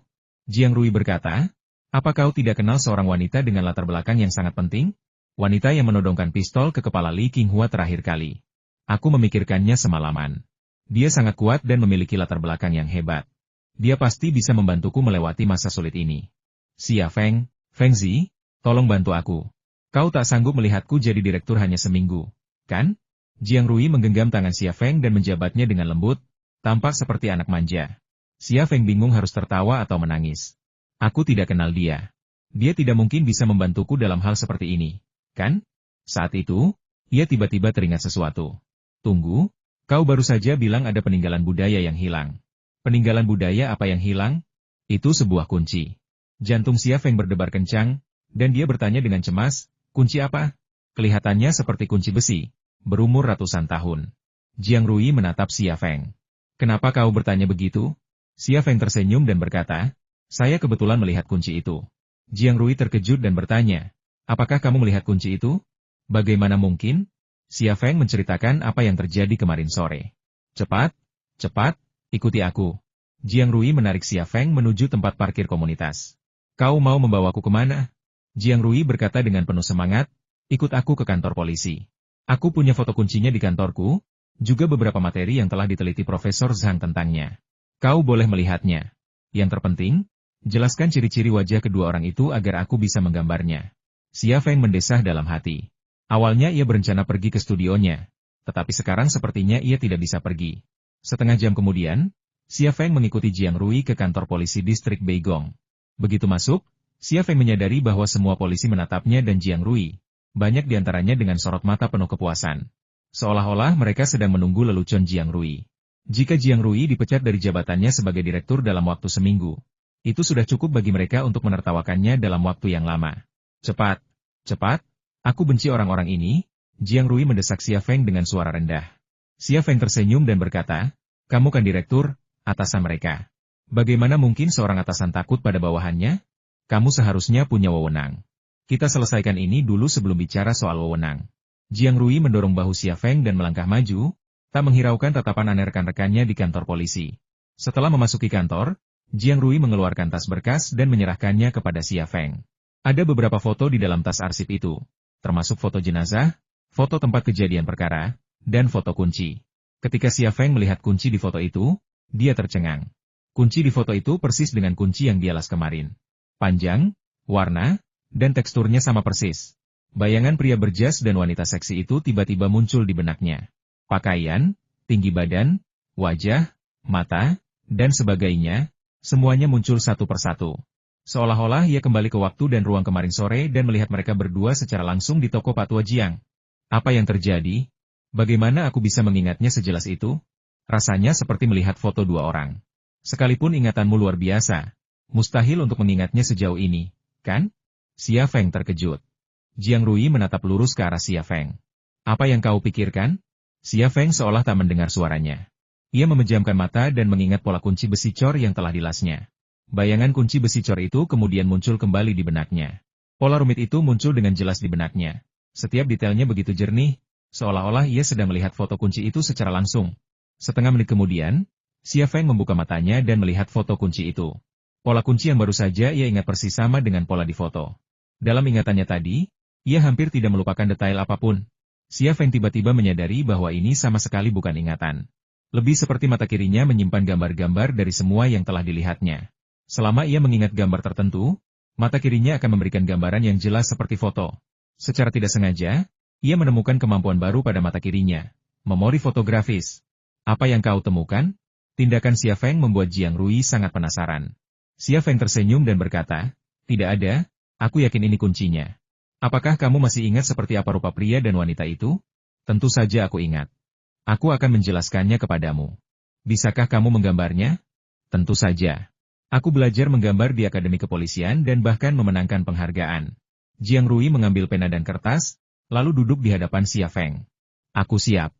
Jiang Rui berkata, apa kau tidak kenal seorang wanita dengan latar belakang yang sangat penting? Wanita yang menodongkan pistol ke kepala Li Qinghua terakhir kali. Aku memikirkannya semalaman. Dia sangat kuat dan memiliki latar belakang yang hebat. Dia pasti bisa membantuku melewati masa sulit ini. Xia Feng, Feng Zi, tolong bantu aku. Kau tak sanggup melihatku jadi direktur hanya seminggu, kan? Jiang Rui menggenggam tangan Xia Feng dan menjabatnya dengan lembut, tampak seperti anak manja. Xia Feng bingung harus tertawa atau menangis. Aku tidak kenal dia. Dia tidak mungkin bisa membantuku dalam hal seperti ini, kan? Saat itu, ia tiba-tiba teringat sesuatu. Tunggu, kau baru saja bilang ada peninggalan budaya yang hilang. Peninggalan budaya apa yang hilang? Itu sebuah kunci. Jantung Xia Feng berdebar kencang, dan dia bertanya dengan cemas, kunci apa? Kelihatannya seperti kunci besi, berumur ratusan tahun. Jiang Rui menatap Xia Feng. Kenapa kau bertanya begitu? Xia Feng tersenyum dan berkata, saya kebetulan melihat kunci itu. Jiang Rui terkejut dan bertanya, apakah kamu melihat kunci itu? Bagaimana mungkin? Xia Feng menceritakan apa yang terjadi kemarin sore. Cepat, cepat, ikuti aku. Jiang Rui menarik Xia Feng menuju tempat parkir komunitas. Kau mau membawaku kemana? Jiang Rui berkata dengan penuh semangat, ikut aku ke kantor polisi. Aku punya foto kuncinya di kantorku, juga beberapa materi yang telah diteliti Profesor Zhang tentangnya. Kau boleh melihatnya. Yang terpenting, jelaskan ciri-ciri wajah kedua orang itu agar aku bisa menggambarnya. Xia Feng mendesah dalam hati. Awalnya ia berencana pergi ke studionya, tetapi sekarang sepertinya ia tidak bisa pergi. Setengah jam kemudian, Xia Feng mengikuti Jiang Rui ke kantor polisi distrik Beigong. Begitu masuk, Xia Feng menyadari bahwa semua polisi menatapnya dan Jiang Rui. Banyak diantaranya dengan sorot mata penuh kepuasan. Seolah-olah mereka sedang menunggu lelucon Jiang Rui. Jika Jiang Rui dipecat dari jabatannya sebagai direktur dalam waktu seminggu, itu sudah cukup bagi mereka untuk menertawakannya dalam waktu yang lama. Cepat, cepat, aku benci orang-orang ini, Jiang Rui mendesak Xia Feng dengan suara rendah. Xia Feng tersenyum dan berkata, kamu kan direktur, atasan mereka. Bagaimana mungkin seorang atasan takut pada bawahannya? Kamu seharusnya punya wewenang. Kita selesaikan ini dulu sebelum bicara soal wewenang. Jiang Rui mendorong bahu Xia Feng dan melangkah maju, tak menghiraukan tatapan aneh rekan-rekannya di kantor polisi. Setelah memasuki kantor, Jiang Rui mengeluarkan tas berkas dan menyerahkannya kepada Xia Feng. Ada beberapa foto di dalam tas arsip itu, termasuk foto jenazah, foto tempat kejadian perkara, dan foto kunci. Ketika Xia Feng melihat kunci di foto itu, dia tercengang. Kunci di foto itu persis dengan kunci yang dia las kemarin. Panjang, warna, dan teksturnya sama persis. Bayangan pria berjas dan wanita seksi itu tiba-tiba muncul di benaknya. Pakaian, tinggi badan, wajah, mata, dan sebagainya, semuanya muncul satu persatu. Seolah-olah ia kembali ke waktu dan ruang kemarin sore dan melihat mereka berdua secara langsung di toko Patua Jiang. Apa yang terjadi? Bagaimana aku bisa mengingatnya sejelas itu? Rasanya seperti melihat foto dua orang. Sekalipun ingatanmu luar biasa, mustahil untuk mengingatnya sejauh ini, kan? Xia Feng terkejut. Jiang Rui menatap lurus ke arah Xia Feng. Apa yang kau pikirkan? Xia Feng seolah tak mendengar suaranya. Ia memejamkan mata dan mengingat pola kunci besi cor yang telah dilasnya. Bayangan kunci besi cor itu kemudian muncul kembali di benaknya. Pola rumit itu muncul dengan jelas di benaknya. Setiap detailnya begitu jernih, seolah-olah ia sedang melihat foto kunci itu secara langsung. Setengah menit kemudian, Xia Feng membuka matanya dan melihat foto kunci itu. Pola kunci yang baru saja ia ingat persis sama dengan pola di foto. Dalam ingatannya tadi, ia hampir tidak melupakan detail apapun. Xia Feng tiba-tiba menyadari bahwa ini sama sekali bukan ingatan. Lebih seperti mata kirinya menyimpan gambar-gambar dari semua yang telah dilihatnya. Selama ia mengingat gambar tertentu, mata kirinya akan memberikan gambaran yang jelas seperti foto. Secara tidak sengaja, ia menemukan kemampuan baru pada mata kirinya, memori fotografis. Apa yang kau temukan? Tindakan Xia Feng membuat Jiang Rui sangat penasaran. Xia Feng tersenyum dan berkata, tidak ada, aku yakin ini kuncinya. Apakah kamu masih ingat seperti apa rupa pria dan wanita itu? Tentu saja aku ingat. Aku akan menjelaskannya kepadamu. Bisakah kamu menggambarnya? Tentu saja. Aku belajar menggambar di Akademi Kepolisian dan bahkan memenangkan penghargaan. Jiang Rui mengambil pena dan kertas, lalu duduk di hadapan Xia Feng. Aku siap.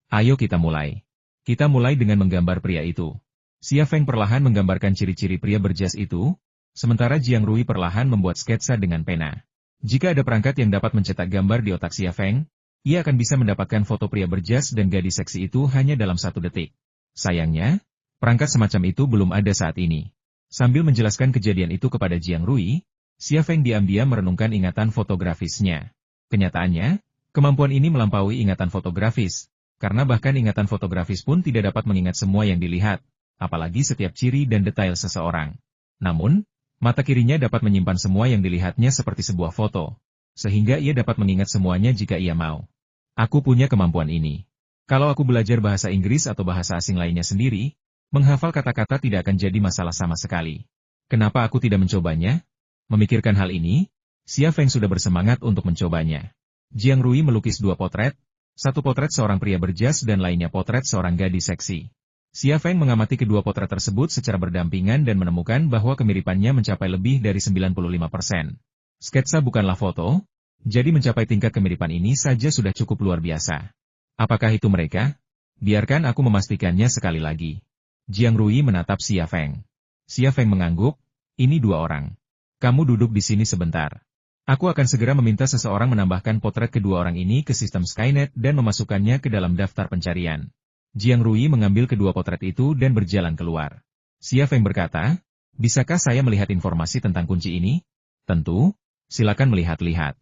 Ayo kita mulai. Kita mulai dengan menggambar pria itu. Xia Feng perlahan menggambarkan ciri-ciri pria berjas itu, sementara Jiang Rui perlahan membuat sketsa dengan pena. Jika ada perangkat yang dapat mencetak gambar di otak Xia Feng, ia akan bisa mendapatkan foto pria berjas dan gadis seksi itu hanya dalam 1 detik. Sayangnya, perangkat semacam itu belum ada saat ini. Sambil menjelaskan kejadian itu kepada Jiang Rui, Xia Feng diam-diam merenungkan ingatan fotografisnya. Kenyataannya, kemampuan ini melampaui ingatan fotografis, karena bahkan ingatan fotografis pun tidak dapat mengingat semua yang dilihat, apalagi setiap ciri dan detail seseorang. Namun, mata kirinya dapat menyimpan semua yang dilihatnya seperti sebuah foto, sehingga ia dapat mengingat semuanya jika ia mau. Aku punya kemampuan ini. Kalau aku belajar bahasa Inggris atau bahasa asing lainnya sendiri, menghafal kata-kata tidak akan jadi masalah sama sekali. Kenapa aku tidak mencobanya? Memikirkan hal ini, Xia Feng sudah bersemangat untuk mencobanya. Jiang Rui melukis 2 potret, satu potret seorang pria berjas dan lainnya potret seorang gadis seksi. Xia Feng mengamati kedua potret tersebut secara berdampingan dan menemukan bahwa kemiripannya mencapai lebih dari 95%. Sketsa bukanlah foto, jadi mencapai tingkat kemiripan ini saja sudah cukup luar biasa. Apakah itu mereka? Biarkan aku memastikannya sekali lagi. Jiang Rui menatap Xia Feng. Xia Feng mengangguk, ini 2 orang. Kamu duduk di sini sebentar. Aku akan segera meminta seseorang menambahkan potret kedua orang ini ke sistem Skynet dan memasukkannya ke dalam daftar pencarian. Jiang Rui mengambil kedua potret itu dan berjalan keluar. Xia Feng berkata, bisakah saya melihat informasi tentang kunci ini? Tentu, silakan melihat-lihat.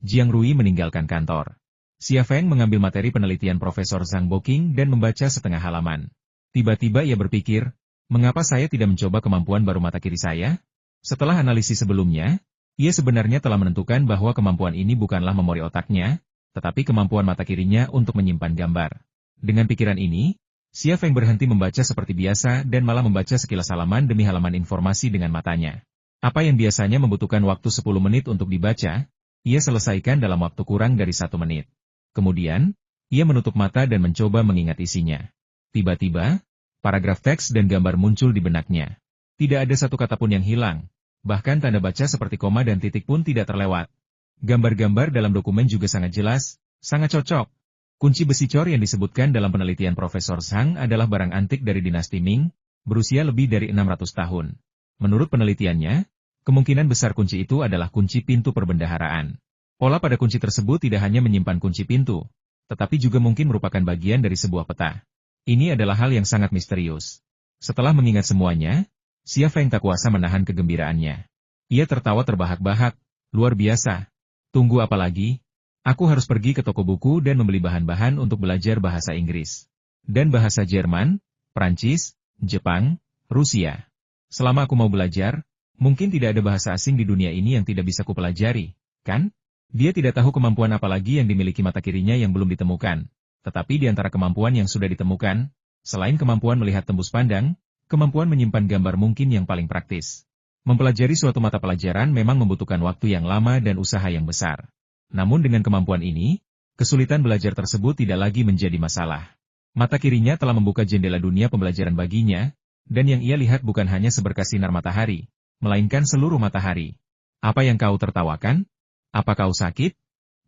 Jiang Rui meninggalkan kantor. Xia Feng mengambil materi penelitian Profesor Zhang Boqing dan membaca setengah halaman. Tiba-tiba ia berpikir, mengapa saya tidak mencoba kemampuan baru mata kiri saya? Setelah analisis sebelumnya, Ia sebenarnya telah menentukan bahwa kemampuan ini bukanlah memori otaknya, tetapi kemampuan mata kirinya untuk menyimpan gambar. Dengan pikiran ini, Xia Feng berhenti membaca seperti biasa dan malah membaca sekilas halaman demi halaman informasi dengan matanya. Apa yang biasanya membutuhkan waktu 10 menit untuk dibaca, ia selesaikan dalam waktu kurang dari 1 menit. Kemudian, ia menutup mata dan mencoba mengingat isinya. Tiba-tiba, paragraf teks dan gambar muncul di benaknya. Tidak ada satu kata pun yang hilang, bahkan tanda baca seperti koma dan titik pun tidak terlewat. Gambar-gambar dalam dokumen juga sangat jelas, sangat cocok. Kunci besi cor yang disebutkan dalam penelitian Profesor Zhang adalah barang antik dari dinasti Ming, berusia lebih dari 600 tahun. Menurut penelitiannya, kemungkinan besar kunci itu adalah kunci pintu perbendaharaan. Pola pada kunci tersebut tidak hanya menyimpan kunci pintu, tetapi juga mungkin merupakan bagian dari sebuah peta. Ini adalah hal yang sangat misterius. Setelah mengingat semuanya, Xia Feng tak kuasa menahan kegembiraannya. Ia tertawa terbahak-bahak, luar biasa. Tunggu apa lagi? Aku harus pergi ke toko buku dan membeli bahan-bahan untuk belajar bahasa Inggris. Dan bahasa Jerman, Prancis, Jepang, Rusia. Selama aku mau belajar, mungkin tidak ada bahasa asing di dunia ini yang tidak bisa kupelajari, kan? Dia tidak tahu kemampuan apa lagi yang dimiliki mata kirinya yang belum ditemukan. Tetapi di antara kemampuan yang sudah ditemukan, selain kemampuan melihat tembus pandang, kemampuan menyimpan gambar mungkin yang paling praktis. Mempelajari suatu mata pelajaran memang membutuhkan waktu yang lama dan usaha yang besar. Namun dengan kemampuan ini, kesulitan belajar tersebut tidak lagi menjadi masalah. Mata kirinya telah membuka jendela dunia pembelajaran baginya, dan yang ia lihat bukan hanya seberkas sinar matahari, melainkan seluruh matahari. Apa yang kau tertawakan? Apa kau sakit?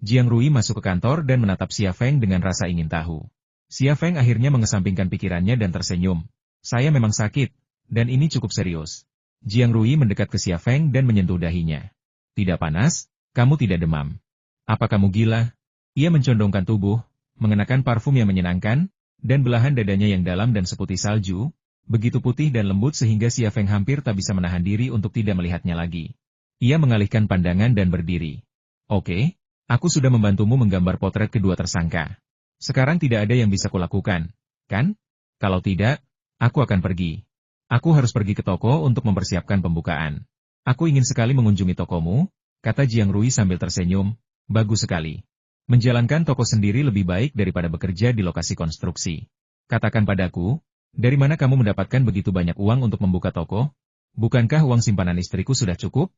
Jiang Rui masuk ke kantor dan menatap Xia Feng dengan rasa ingin tahu. Xia Feng akhirnya mengesampingkan pikirannya dan tersenyum. Saya memang sakit, dan ini cukup serius. Jiang Rui mendekat ke Xia Feng dan menyentuh dahinya. Tidak panas, kamu tidak demam. Apa kamu gila? Ia mencondongkan tubuh, mengenakan parfum yang menyenangkan, dan belahan dadanya yang dalam dan seputih salju, begitu putih dan lembut sehingga Xia Feng hampir tak bisa menahan diri untuk tidak melihatnya lagi. Ia mengalihkan pandangan dan berdiri. Oke, aku sudah membantumu menggambar potret kedua tersangka. Sekarang tidak ada yang bisa kulakukan, kan? Kalau tidak, aku akan pergi. Aku harus pergi ke toko untuk mempersiapkan pembukaan. Aku ingin sekali mengunjungi tokomu, kata Jiang Rui sambil tersenyum. Bagus sekali. Menjalankan toko sendiri lebih baik daripada bekerja di lokasi konstruksi. Katakan padaku, dari mana kamu mendapatkan begitu banyak uang untuk membuka toko? Bukankah uang simpanan istriku sudah cukup?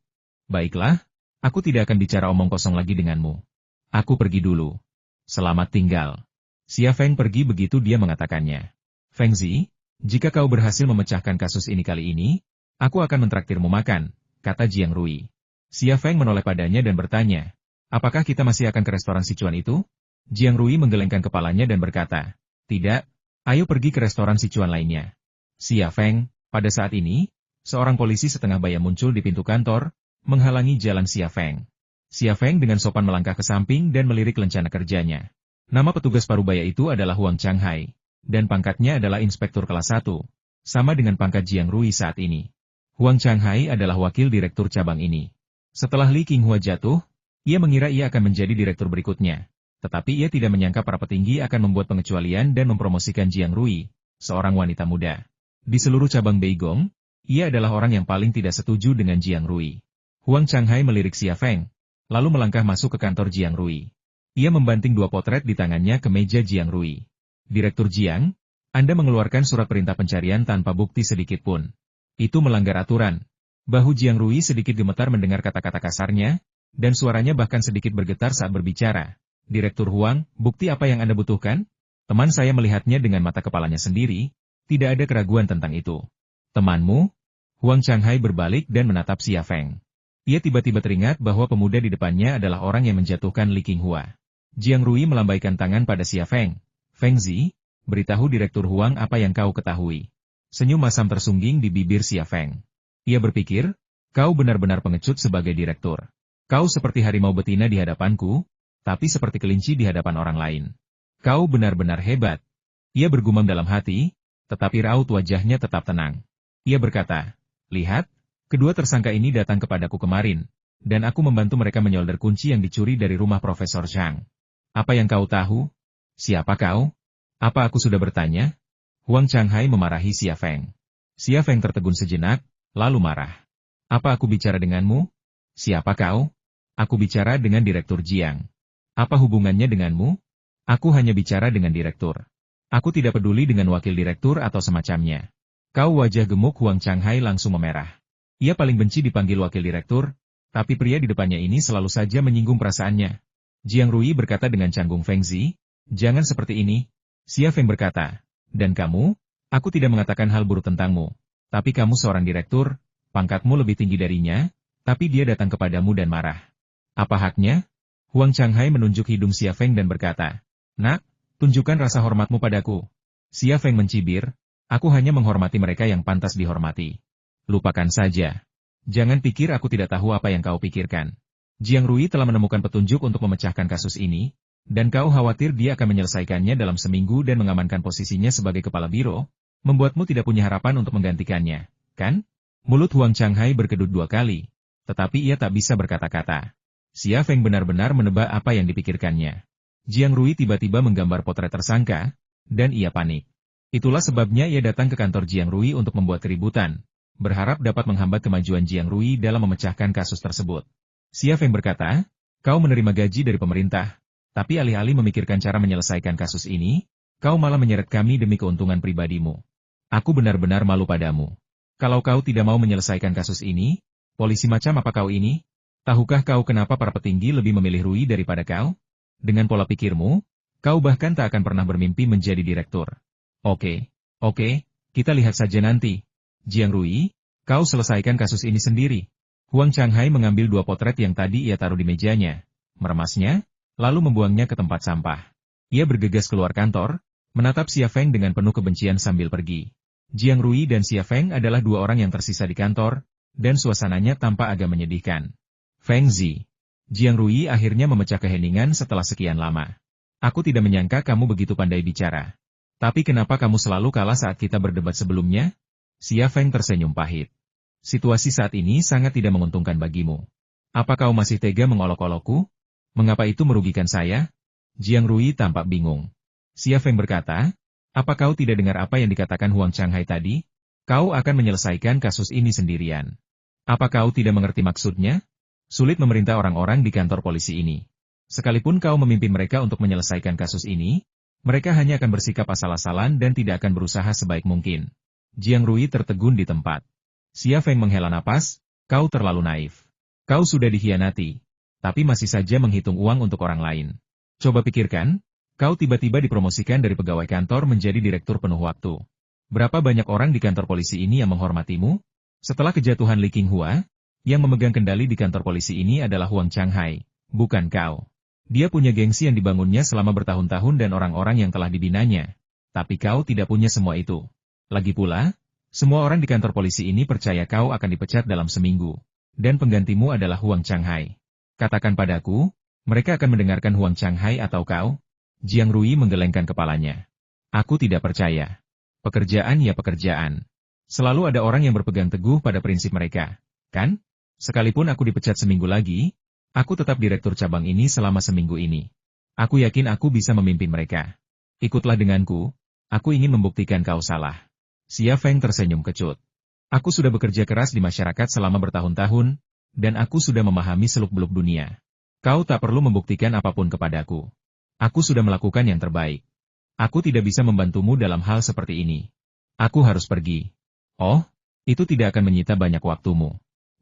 Baiklah, aku tidak akan bicara omong kosong lagi denganmu. Aku pergi dulu. Selamat tinggal. Xia Feng pergi begitu dia mengatakannya. Feng Zi, jika kau berhasil memecahkan kasus ini kali ini, aku akan mentraktirmu makan, kata Jiang Rui. Xia Feng menoleh padanya dan bertanya, apakah kita masih akan ke restoran Sichuan itu? Jiang Rui menggelengkan kepalanya dan berkata, tidak, ayo pergi ke restoran Sichuan lainnya. Xia Feng, pada saat ini, seorang polisi setengah baya muncul di pintu kantor, menghalangi jalan Xia Feng. Xia Feng dengan sopan melangkah ke samping dan melirik lencana kerjanya. Nama petugas parubaya itu adalah Huang Changhai, dan pangkatnya adalah inspektur kelas 1, sama dengan pangkat Jiang Rui saat ini. Huang Changhai adalah wakil direktur cabang ini. Setelah Li Qinghua jatuh, ia mengira ia akan menjadi direktur berikutnya. Tetapi ia tidak menyangka para petinggi akan membuat pengecualian dan mempromosikan Jiang Rui, seorang wanita muda. Di seluruh cabang Beigong, ia adalah orang yang paling tidak setuju dengan Jiang Rui. Huang Changhai melirik Xia Feng, lalu melangkah masuk ke kantor Jiang Rui. Ia membanting 2 potret di tangannya ke meja Jiang Rui. Direktur Jiang, Anda mengeluarkan surat perintah pencarian tanpa bukti sedikit pun. Itu melanggar aturan. Bahu Jiang Rui sedikit gemetar mendengar kata-kata kasarnya, dan suaranya bahkan sedikit bergetar saat berbicara. Direktur Huang, bukti apa yang Anda butuhkan? Teman saya melihatnya dengan mata kepalanya sendiri, tidak ada keraguan tentang itu. Temanmu? Huang Changhai berbalik dan menatap Xia Feng. Ia tiba-tiba teringat bahwa pemuda di depannya adalah orang yang menjatuhkan Li Qinghua. Jiang Rui melambaikan tangan pada Xia Feng. Feng Zi, beritahu Direktur Huang apa yang kau ketahui. Senyum masam tersungging di bibir Xia Feng. Ia berpikir, kau benar-benar pengecut sebagai direktur. Kau seperti harimau betina di hadapanku, tapi seperti kelinci di hadapan orang lain. Kau benar-benar hebat. Ia bergumam dalam hati, tetapi raut wajahnya tetap tenang. Ia berkata, lihat, kedua tersangka ini datang kepadaku kemarin, dan aku membantu mereka menyolder kunci yang dicuri dari rumah Profesor Zhang. Apa yang kau tahu? Siapa kau? Apa aku sudah bertanya? Huang Changhai memarahi Xia Feng. Xia Feng tertegun sejenak, lalu marah. Apa aku bicara denganmu? Siapa kau? Aku bicara dengan Direktur Jiang. Apa hubungannya denganmu? Aku hanya bicara dengan direktur. Aku tidak peduli dengan wakil direktur atau semacamnya. Kau wajah gemuk Huang Changhai langsung memerah. Ia paling benci dipanggil wakil direktur, tapi pria di depannya ini selalu saja menyinggung perasaannya. Jiang Rui berkata dengan canggung Feng Zi, jangan seperti ini. Xia Feng berkata, dan kamu? Aku tidak mengatakan hal buruk tentangmu. Tapi kamu seorang direktur, pangkatmu lebih tinggi darinya, tapi dia datang kepadamu dan marah. Apa haknya? Huang Changhai menunjuk hidung Xia Feng dan berkata, nak, tunjukkan rasa hormatmu padaku. Xia Feng mencibir, aku hanya menghormati mereka yang pantas dihormati. Lupakan saja. Jangan pikir aku tidak tahu apa yang kau pikirkan. Jiang Rui telah menemukan petunjuk untuk memecahkan kasus ini, dan kau khawatir dia akan menyelesaikannya dalam seminggu dan mengamankan posisinya sebagai kepala biro, membuatmu tidak punya harapan untuk menggantikannya, kan? Mulut Huang Changhai berkedut 2 kali, tetapi ia tak bisa berkata-kata. Xia Feng benar-benar menebak apa yang dipikirkannya. Jiang Rui tiba-tiba menggambar potret tersangka, dan ia panik. Itulah sebabnya ia datang ke kantor Jiang Rui untuk membuat keributan, berharap dapat menghambat kemajuan Jiang Rui dalam memecahkan kasus tersebut. Xia Feng berkata, kau menerima gaji dari pemerintah, tapi alih-alih memikirkan cara menyelesaikan kasus ini, kau malah menyeret kami demi keuntungan pribadimu. Aku benar-benar malu padamu. Kalau kau tidak mau menyelesaikan kasus ini, polisi macam apa kau ini? Tahukah kau kenapa para petinggi lebih memilih Rui daripada kau? Dengan pola pikirmu, kau bahkan tak akan pernah bermimpi menjadi direktur. Oke, kita lihat saja nanti. Jiang Rui, kau selesaikan kasus ini sendiri. Huang Changhai mengambil 2 potret yang tadi ia taruh di mejanya, meremasnya, lalu membuangnya ke tempat sampah. Ia bergegas keluar kantor, menatap Xia Feng dengan penuh kebencian sambil pergi. Jiang Rui dan Xia Feng adalah 2 orang yang tersisa di kantor, dan suasananya tampak agak menyedihkan. Feng Zi. Jiang Rui akhirnya memecah keheningan setelah sekian lama. Aku tidak menyangka kamu begitu pandai bicara. Tapi kenapa kamu selalu kalah saat kita berdebat sebelumnya? Xia Feng tersenyum pahit. Situasi saat ini sangat tidak menguntungkan bagimu. Apa kau masih tega mengolok-olokku? Mengapa itu merugikan saya? Jiang Rui tampak bingung. Xia Feng berkata, apa kau tidak dengar apa yang dikatakan Huang Changhai tadi? Kau akan menyelesaikan kasus ini sendirian. Apa kau tidak mengerti maksudnya? Sulit memerintah orang-orang di kantor polisi ini. Sekalipun kau memimpin mereka untuk menyelesaikan kasus ini, mereka hanya akan bersikap asal-asalan dan tidak akan berusaha sebaik mungkin. Jiang Rui tertegun di tempat. Xia Feng menghela napas, kau terlalu naif. Kau sudah dikhianati, tapi masih saja menghitung uang untuk orang lain. Coba pikirkan, kau tiba-tiba dipromosikan dari pegawai kantor menjadi direktur penuh waktu. Berapa banyak orang di kantor polisi ini yang menghormatimu? Setelah kejatuhan Li Qinghua, yang memegang kendali di kantor polisi ini adalah Huang Changhai, bukan kau. Dia punya gengsi yang dibangunnya selama bertahun-tahun dan orang-orang yang telah dibinanya. Tapi kau tidak punya semua itu. Lagi pula, semua orang di kantor polisi ini percaya kau akan dipecat dalam seminggu. Dan penggantimu adalah Huang Changhai. Katakan padaku, mereka akan mendengarkan Huang Changhai atau kau? Jiang Rui menggelengkan kepalanya. Aku tidak percaya. Pekerjaan ya pekerjaan. Selalu ada orang yang berpegang teguh pada prinsip mereka, kan? Sekalipun aku dipecat seminggu lagi, aku tetap direktur cabang ini selama seminggu ini. Aku yakin aku bisa memimpin mereka. Ikutlah denganku, aku ingin membuktikan kau salah. Xia Feng tersenyum kecut. Aku sudah bekerja keras di masyarakat selama bertahun-tahun, dan aku sudah memahami seluk-beluk dunia. Kau tak perlu membuktikan apapun kepadaku. Aku sudah melakukan yang terbaik. Aku tidak bisa membantumu dalam hal seperti ini. Aku harus pergi. Oh, itu tidak akan menyita banyak waktumu.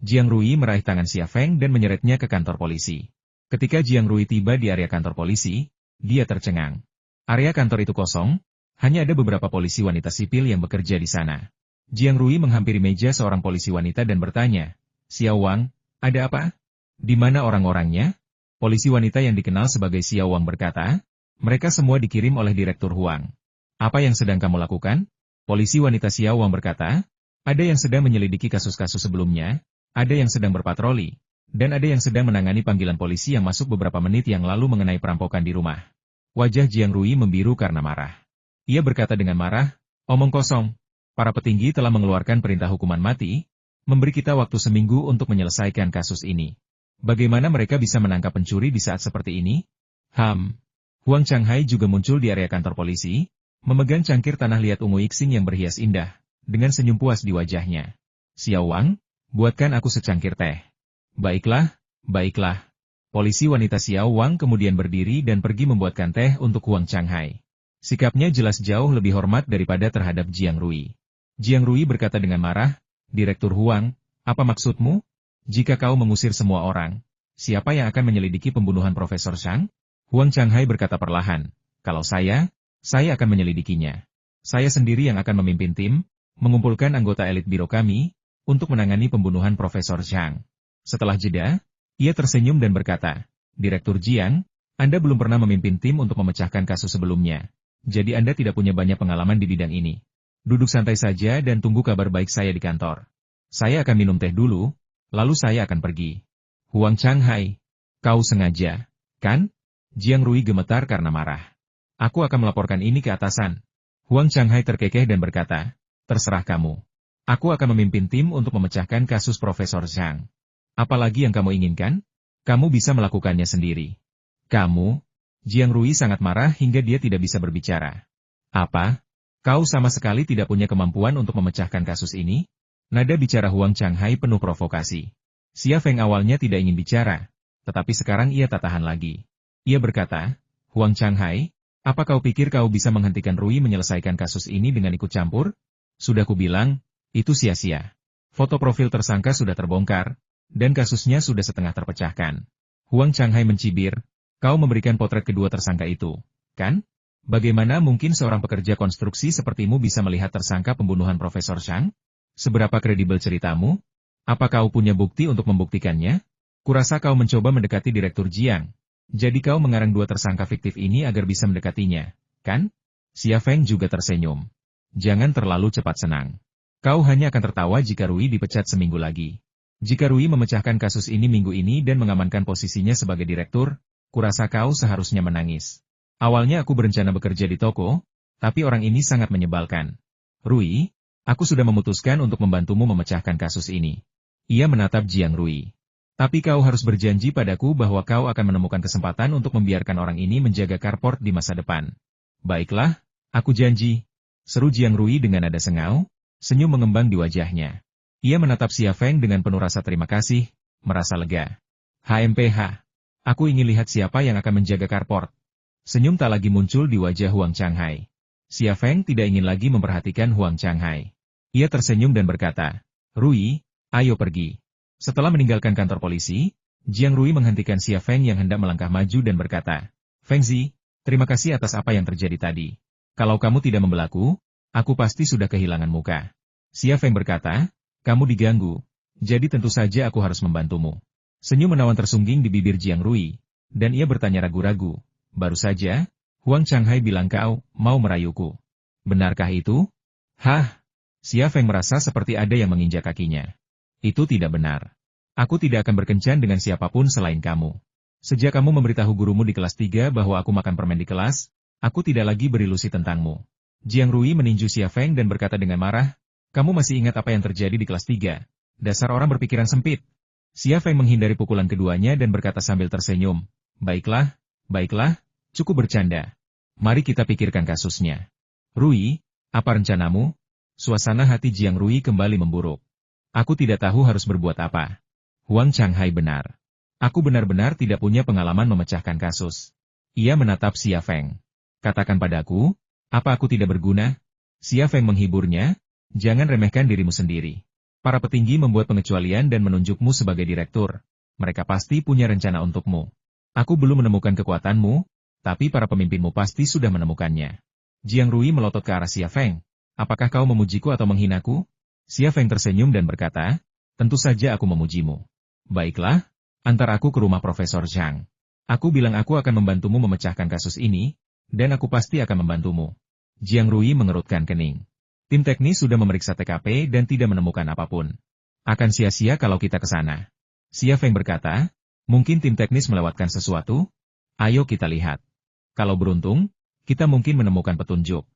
Jiang Rui meraih tangan Xia Feng dan menyeretnya ke kantor polisi. Ketika Jiang Rui tiba di area kantor polisi, dia tercengang. Area kantor itu kosong, hanya ada beberapa polisi wanita sipil yang bekerja di sana. Jiang Rui menghampiri meja seorang polisi wanita dan bertanya, Xiao Wang, ada apa? Di mana orang-orangnya? Polisi wanita yang dikenal sebagai Xiao Wang berkata, mereka semua dikirim oleh Direktur Huang. Apa yang sedang kamu lakukan? Polisi wanita Xiao Wang berkata, ada yang sedang menyelidiki kasus-kasus sebelumnya, ada yang sedang berpatroli, dan ada yang sedang menangani panggilan polisi yang masuk beberapa menit yang lalu mengenai perampokan di rumah. Wajah Jiang Rui membiru karena marah. Ia berkata dengan marah, omong kosong. Para petinggi telah mengeluarkan perintah hukuman mati, memberi kita waktu seminggu untuk menyelesaikan kasus ini. Bagaimana mereka bisa menangkap pencuri di saat seperti ini? Huang Changhai juga muncul di area kantor polisi, memegang cangkir tanah liat ungu Ixing yang berhias indah, dengan senyum puas di wajahnya. Xiao Wang, buatkan aku secangkir teh. Baiklah, baiklah. Polisi wanita Xiao Wang kemudian berdiri dan pergi membuatkan teh untuk Huang Changhai. Sikapnya jelas jauh lebih hormat daripada terhadap Jiang Rui. Jiang Rui berkata dengan marah, "Direktur Huang, apa maksudmu? Jika kau mengusir semua orang, siapa yang akan menyelidiki pembunuhan Profesor Zhang?" Huang Changhai berkata perlahan, "Kalau saya akan menyelidikinya. Saya sendiri yang akan memimpin tim, mengumpulkan anggota elit biro kami, untuk menangani pembunuhan Profesor Zhang." Setelah jeda, ia tersenyum dan berkata, "Direktur Jiang, Anda belum pernah memimpin tim untuk memecahkan kasus sebelumnya. Jadi Anda tidak punya banyak pengalaman di bidang ini. Duduk santai saja dan tunggu kabar baik saya di kantor. Saya akan minum teh dulu, lalu saya akan pergi." "Huang Changhai, kau sengaja, kan?" Jiang Rui gemetar karena marah. "Aku akan melaporkan ini ke atasan." Huang Changhai terkekeh dan berkata, "Terserah kamu. Aku akan memimpin tim untuk memecahkan kasus Profesor Zhang. Apalagi yang kamu inginkan? Kamu bisa melakukannya sendiri." "Kamu?" Jiang Rui sangat marah hingga dia tidak bisa berbicara. "Apa? Kau sama sekali tidak punya kemampuan untuk memecahkan kasus ini?" Nada bicara Huang Changhai penuh provokasi. Xia Feng awalnya tidak ingin bicara, tetapi sekarang ia tak tahan lagi. Ia berkata, "Huang Changhai, apa kau pikir kau bisa menghentikan Rui menyelesaikan kasus ini dengan ikut campur? Sudah kubilang, itu sia-sia. Foto profil tersangka sudah terbongkar, dan kasusnya sudah setengah terpecahkan." Huang Changhai mencibir, "Kau memberikan potret kedua tersangka itu, kan? Bagaimana mungkin seorang pekerja konstruksi sepertimu bisa melihat tersangka pembunuhan Profesor Zhang? Seberapa kredibel ceritamu? Apa kau punya bukti untuk membuktikannya? Kurasa kau mencoba mendekati Direktur Jiang. Jadi kau mengarang dua tersangka fiktif ini agar bisa mendekatinya, kan?" Xia Feng juga tersenyum. "Jangan terlalu cepat senang. Kau hanya akan tertawa jika Rui dipecat seminggu lagi. Jika Rui memecahkan kasus ini minggu ini dan mengamankan posisinya sebagai direktur, kurasa kau seharusnya menangis. Awalnya aku berencana bekerja di toko, tapi orang ini sangat menyebalkan. Rui, aku sudah memutuskan untuk membantumu memecahkan kasus ini." Ia menatap Jiang Rui. "Tapi kau harus berjanji padaku bahwa kau akan menemukan kesempatan untuk membiarkan orang ini menjaga carport di masa depan." "Baiklah, aku janji," seru Jiang Rui dengan nada sengau, senyum mengembang di wajahnya. Ia menatap Xia Feng dengan penuh rasa terima kasih, merasa lega. "HMPH, aku ingin lihat siapa yang akan menjaga carport." Senyum tak lagi muncul di wajah Huang Changhai. Xia Feng tidak ingin lagi memperhatikan Huang Changhai. Ia tersenyum dan berkata, "Rui, ayo pergi." Setelah meninggalkan kantor polisi, Jiang Rui menghentikan Xia Feng yang hendak melangkah maju dan berkata, "Fengzi, terima kasih atas apa yang terjadi tadi. Kalau kamu tidak membelaku, aku pasti sudah kehilangan muka." Xia Feng berkata, "Kamu diganggu, jadi tentu saja aku harus membantumu." Senyum menawan tersungging di bibir Jiang Rui, dan ia bertanya ragu-ragu, "Baru saja, Huang Changhai bilang kau mau merayuku. Benarkah itu?" "Hah?" Xia Feng merasa seperti ada yang menginjak kakinya. "Itu tidak benar. Aku tidak akan berkencan dengan siapapun selain kamu. Sejak kamu memberitahu gurumu di kelas 3 bahwa aku makan permen di kelas, aku tidak lagi berilusi tentangmu." Jiang Rui meninju Xia Feng dan berkata dengan marah, "Kamu masih ingat apa yang terjadi di kelas 3? Dasar orang berpikiran sempit." Xia Feng menghindari pukulan keduanya dan berkata sambil tersenyum, "Baiklah, baiklah, cukup bercanda. Mari kita pikirkan kasusnya. Rui, apa rencanamu?" Suasana hati Jiang Rui kembali memburuk. "Aku tidak tahu harus berbuat apa." Huang Changhai benar. "Aku benar-benar tidak punya pengalaman memecahkan kasus." Ia menatap Xia Feng. "Katakan padaku, apa aku tidak berguna?" Xia Feng menghiburnya, "Jangan remehkan dirimu sendiri. Para petinggi membuat pengecualian dan menunjukmu sebagai direktur. Mereka pasti punya rencana untukmu. Aku belum menemukan kekuatanmu, tapi para pemimpinmu pasti sudah menemukannya." Jiang Rui melotot ke arah Xia Feng. "Apakah kau memujiku atau menghinaku?" Xia Feng tersenyum dan berkata, "Tentu saja aku memujimu." "Baiklah, antar aku ke rumah Profesor Zhang. Aku bilang aku akan membantumu memecahkan kasus ini, dan aku pasti akan membantumu." Jiang Rui mengerutkan kening. Tim teknis sudah memeriksa TKP dan tidak menemukan apapun. Akan sia-sia kalau kita ke sana. Xia Feng berkata, "Mungkin tim teknis melewatkan sesuatu? Ayo kita lihat. Kalau beruntung, kita mungkin menemukan petunjuk."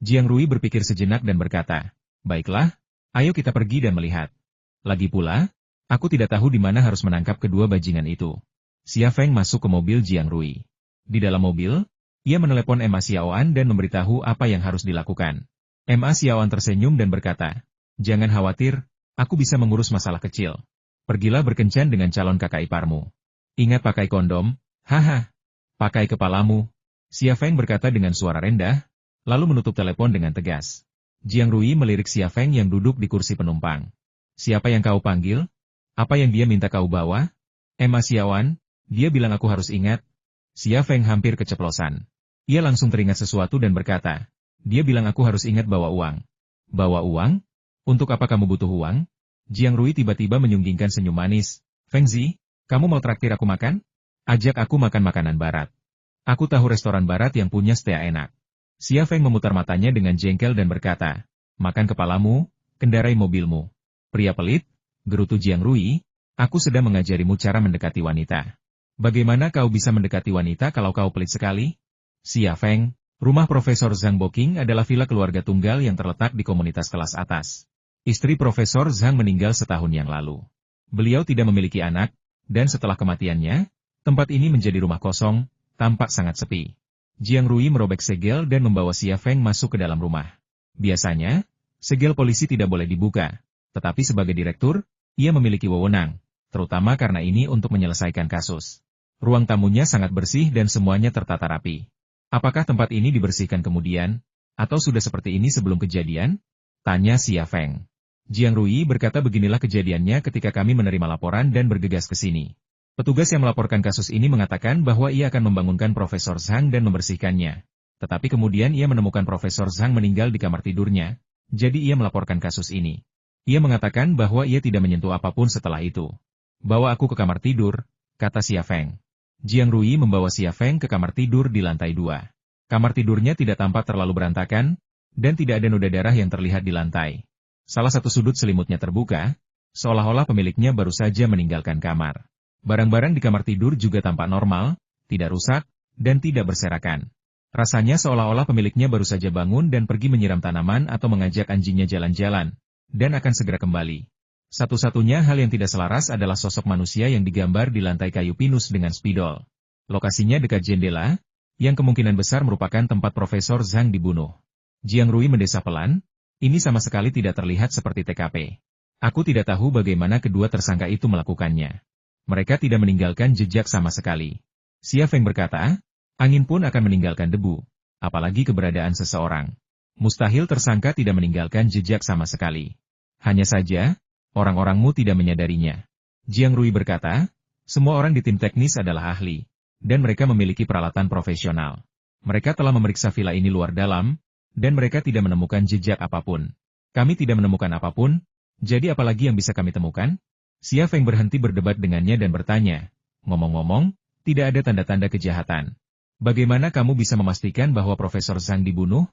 Jiang Rui berpikir sejenak dan berkata, "Baiklah, ayo kita pergi dan melihat. Lagi pula, aku tidak tahu di mana harus menangkap kedua bajingan itu." Xia Feng masuk ke mobil Jiang Rui. Di dalam mobil, ia menelepon Ma Xiaoan dan memberitahu apa yang harus dilakukan. Ma Xiaoan tersenyum dan berkata, "Jangan khawatir, aku bisa mengurus masalah kecil." Pergilah berkencan dengan calon kakak iparmu. Ingat pakai kondom, haha. Pakai kepalamu. Xia Feng berkata dengan suara rendah, lalu menutup telepon dengan tegas. Jiang Rui melirik Xia Feng yang duduk di kursi penumpang. Siapa yang kau panggil? Apa yang dia minta kau bawa? Emma Xiaowan, dia bilang aku harus ingat. Xia Feng hampir keceplosan. Ia langsung teringat sesuatu dan berkata, dia bilang aku harus ingat bawa uang. Bawa uang? Untuk apa kamu butuh uang? Jiang Rui tiba-tiba menyunggingkan senyum manis. Feng Zi, kamu mau traktir aku makan? Ajak aku makan makanan barat. Aku tahu restoran barat yang punya steak enak. Xia Feng memutar matanya dengan jengkel dan berkata, makan kepalamu, kendarai mobilmu. Pria pelit, gerutu Jiang Rui, aku sedang mengajarimu cara mendekati wanita. Bagaimana kau bisa mendekati wanita kalau kau pelit sekali? Xia Feng, rumah Profesor Zhang Boqing adalah villa keluarga tunggal yang terletak di komunitas kelas atas. Istri Profesor Zhang meninggal setahun yang lalu. Beliau tidak memiliki anak, dan setelah kematiannya, tempat ini menjadi rumah kosong, tampak sangat sepi. Jiang Rui merobek segel dan membawa Xia Feng masuk ke dalam rumah. Biasanya, segel polisi tidak boleh dibuka, tetapi sebagai direktur, ia memiliki wewenang, terutama karena ini untuk menyelesaikan kasus. Ruang tamunya sangat bersih dan semuanya tertata rapi. Apakah tempat ini dibersihkan kemudian, atau sudah seperti ini sebelum kejadian? Tanya Xia Feng. Jiang Rui berkata beginilah kejadiannya ketika kami menerima laporan dan bergegas ke sini. Petugas yang melaporkan kasus ini mengatakan bahwa ia akan membangunkan Profesor Zhang dan membersihkannya. Tetapi kemudian ia menemukan Profesor Zhang meninggal di kamar tidurnya, jadi ia melaporkan kasus ini. Ia mengatakan bahwa ia tidak menyentuh apapun setelah itu. Bawa aku ke kamar tidur, kata Xia Feng. Jiang Rui membawa Xia Feng ke kamar tidur di lantai 2. Kamar tidurnya tidak tampak terlalu berantakan, dan tidak ada noda darah yang terlihat di lantai. Salah satu sudut selimutnya terbuka, seolah-olah pemiliknya baru saja meninggalkan kamar. Barang-barang di kamar tidur juga tampak normal, tidak rusak, dan tidak berserakan. Rasanya seolah-olah pemiliknya baru saja bangun dan pergi menyiram tanaman atau mengajak anjingnya jalan-jalan, dan akan segera kembali. Satu-satunya hal yang tidak selaras adalah sosok manusia yang digambar di lantai kayu pinus dengan spidol. Lokasinya dekat jendela, yang kemungkinan besar merupakan tempat Profesor Zhang dibunuh. Jiang Rui mendesah pelan. Ini sama sekali tidak terlihat seperti TKP. Aku tidak tahu bagaimana kedua tersangka itu melakukannya. Mereka tidak meninggalkan jejak sama sekali. Xia Feng berkata, angin pun akan meninggalkan debu, apalagi keberadaan seseorang. Mustahil tersangka tidak meninggalkan jejak sama sekali. Hanya saja, orang-orangmu tidak menyadarinya. Jiang Rui berkata, semua orang di tim teknis adalah ahli, dan mereka memiliki peralatan profesional. Mereka telah memeriksa villa ini luar dalam, dan mereka tidak menemukan jejak apapun. Kami tidak menemukan apapun, jadi apalagi yang bisa kami temukan? Xia Feng berhenti berdebat dengannya dan bertanya, ngomong-ngomong, tidak ada tanda-tanda kejahatan. Bagaimana kamu bisa memastikan bahwa Profesor Zhang dibunuh?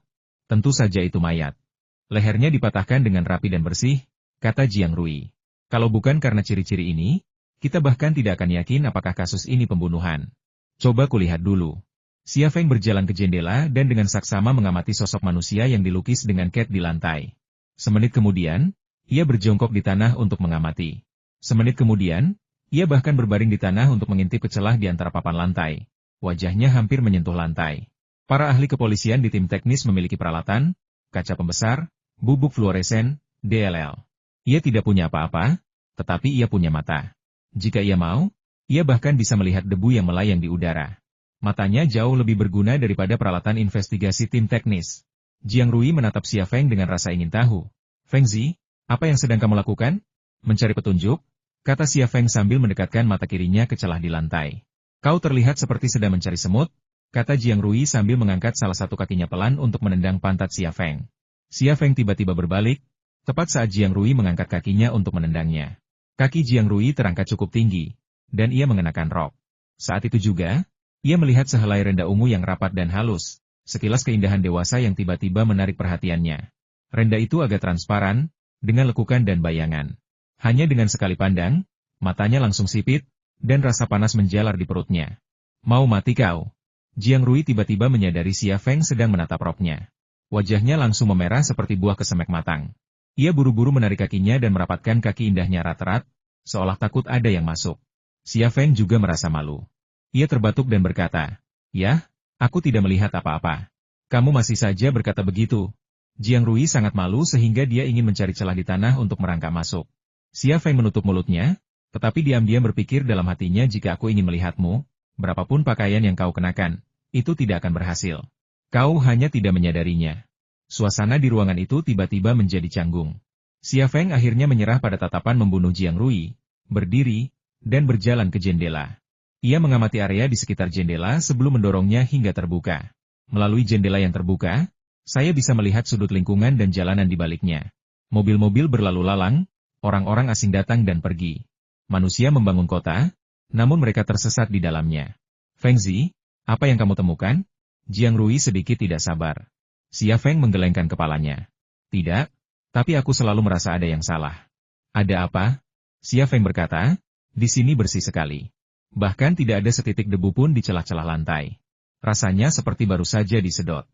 Tentu saja itu mayat. Lehernya dipatahkan dengan rapi dan bersih, kata Jiang Rui. Kalau bukan karena ciri-ciri ini, kita bahkan tidak akan yakin apakah kasus ini pembunuhan. Coba kulihat dulu. Xia Feng berjalan ke jendela dan dengan saksama mengamati sosok manusia yang dilukis dengan cat di lantai. Semenit kemudian, ia berjongkok di tanah untuk mengamati. Semenit kemudian, ia bahkan berbaring di tanah untuk mengintip ke celah di antara papan lantai. Wajahnya hampir menyentuh lantai. Para ahli kepolisian di tim teknis memiliki peralatan, kaca pembesar, bubuk fluoresen, DLL. Ia tidak punya apa-apa, tetapi ia punya mata. Jika ia mau, ia bahkan bisa melihat debu yang melayang di udara. Matanya jauh lebih berguna daripada peralatan investigasi tim teknis. Jiang Rui menatap Xia Feng dengan rasa ingin tahu. Feng Zi, apa yang sedang kamu lakukan? Mencari petunjuk, kata Xia Feng sambil mendekatkan mata kirinya ke celah di lantai. Kau terlihat seperti sedang mencari semut, kata Jiang Rui sambil mengangkat salah satu kakinya pelan untuk menendang pantat Xia Feng. Xia Feng tiba-tiba berbalik, tepat saat Jiang Rui mengangkat kakinya untuk menendangnya. Kaki Jiang Rui terangkat cukup tinggi, dan ia mengenakan rok. Saat itu juga, ia melihat sehelai renda ungu yang rapat dan halus, sekilas keindahan dewasa yang tiba-tiba menarik perhatiannya. Renda itu agak transparan, dengan lekukan dan bayangan. Hanya dengan sekali pandang, matanya langsung sipit, dan rasa panas menjalar di perutnya. Mau mati kau? Jiang Rui tiba-tiba menyadari Xia Feng sedang menatap roknya. Wajahnya langsung memerah seperti buah kesemek matang. Ia buru-buru menarik kakinya dan merapatkan kaki indahnya rat-rat, seolah takut ada yang masuk. Xia Feng juga merasa malu. Ia terbatuk dan berkata, "Yah, aku tidak melihat apa-apa." "Kamu masih saja berkata begitu." Jiang Rui sangat malu sehingga dia ingin mencari celah di tanah untuk merangkak masuk. Xia Feng menutup mulutnya, Tetapi diam-diam berpikir dalam hatinya jika aku ingin melihatmu, berapapun pakaian yang kau kenakan, itu tidak akan berhasil. Kau hanya tidak menyadarinya. Suasana di ruangan itu tiba-tiba menjadi canggung. Xia Feng akhirnya menyerah pada tatapan membunuh Jiang Rui, berdiri, dan berjalan ke jendela. Ia mengamati area di sekitar jendela sebelum mendorongnya hingga terbuka. Melalui jendela yang terbuka, saya bisa melihat sudut lingkungan dan jalanan di baliknya. Mobil-mobil berlalu lalang, orang-orang asing datang dan pergi. Manusia membangun kota, namun mereka tersesat di dalamnya. Feng Zi, apa yang kamu temukan? Jiang Rui sedikit tidak sabar. Xia Feng menggelengkan kepalanya. Tidak, tapi aku selalu merasa ada yang salah. Ada apa? Xia Feng berkata, di sini bersih sekali. Bahkan tidak ada setitik debu pun di celah-celah lantai. Rasanya seperti baru saja disedot.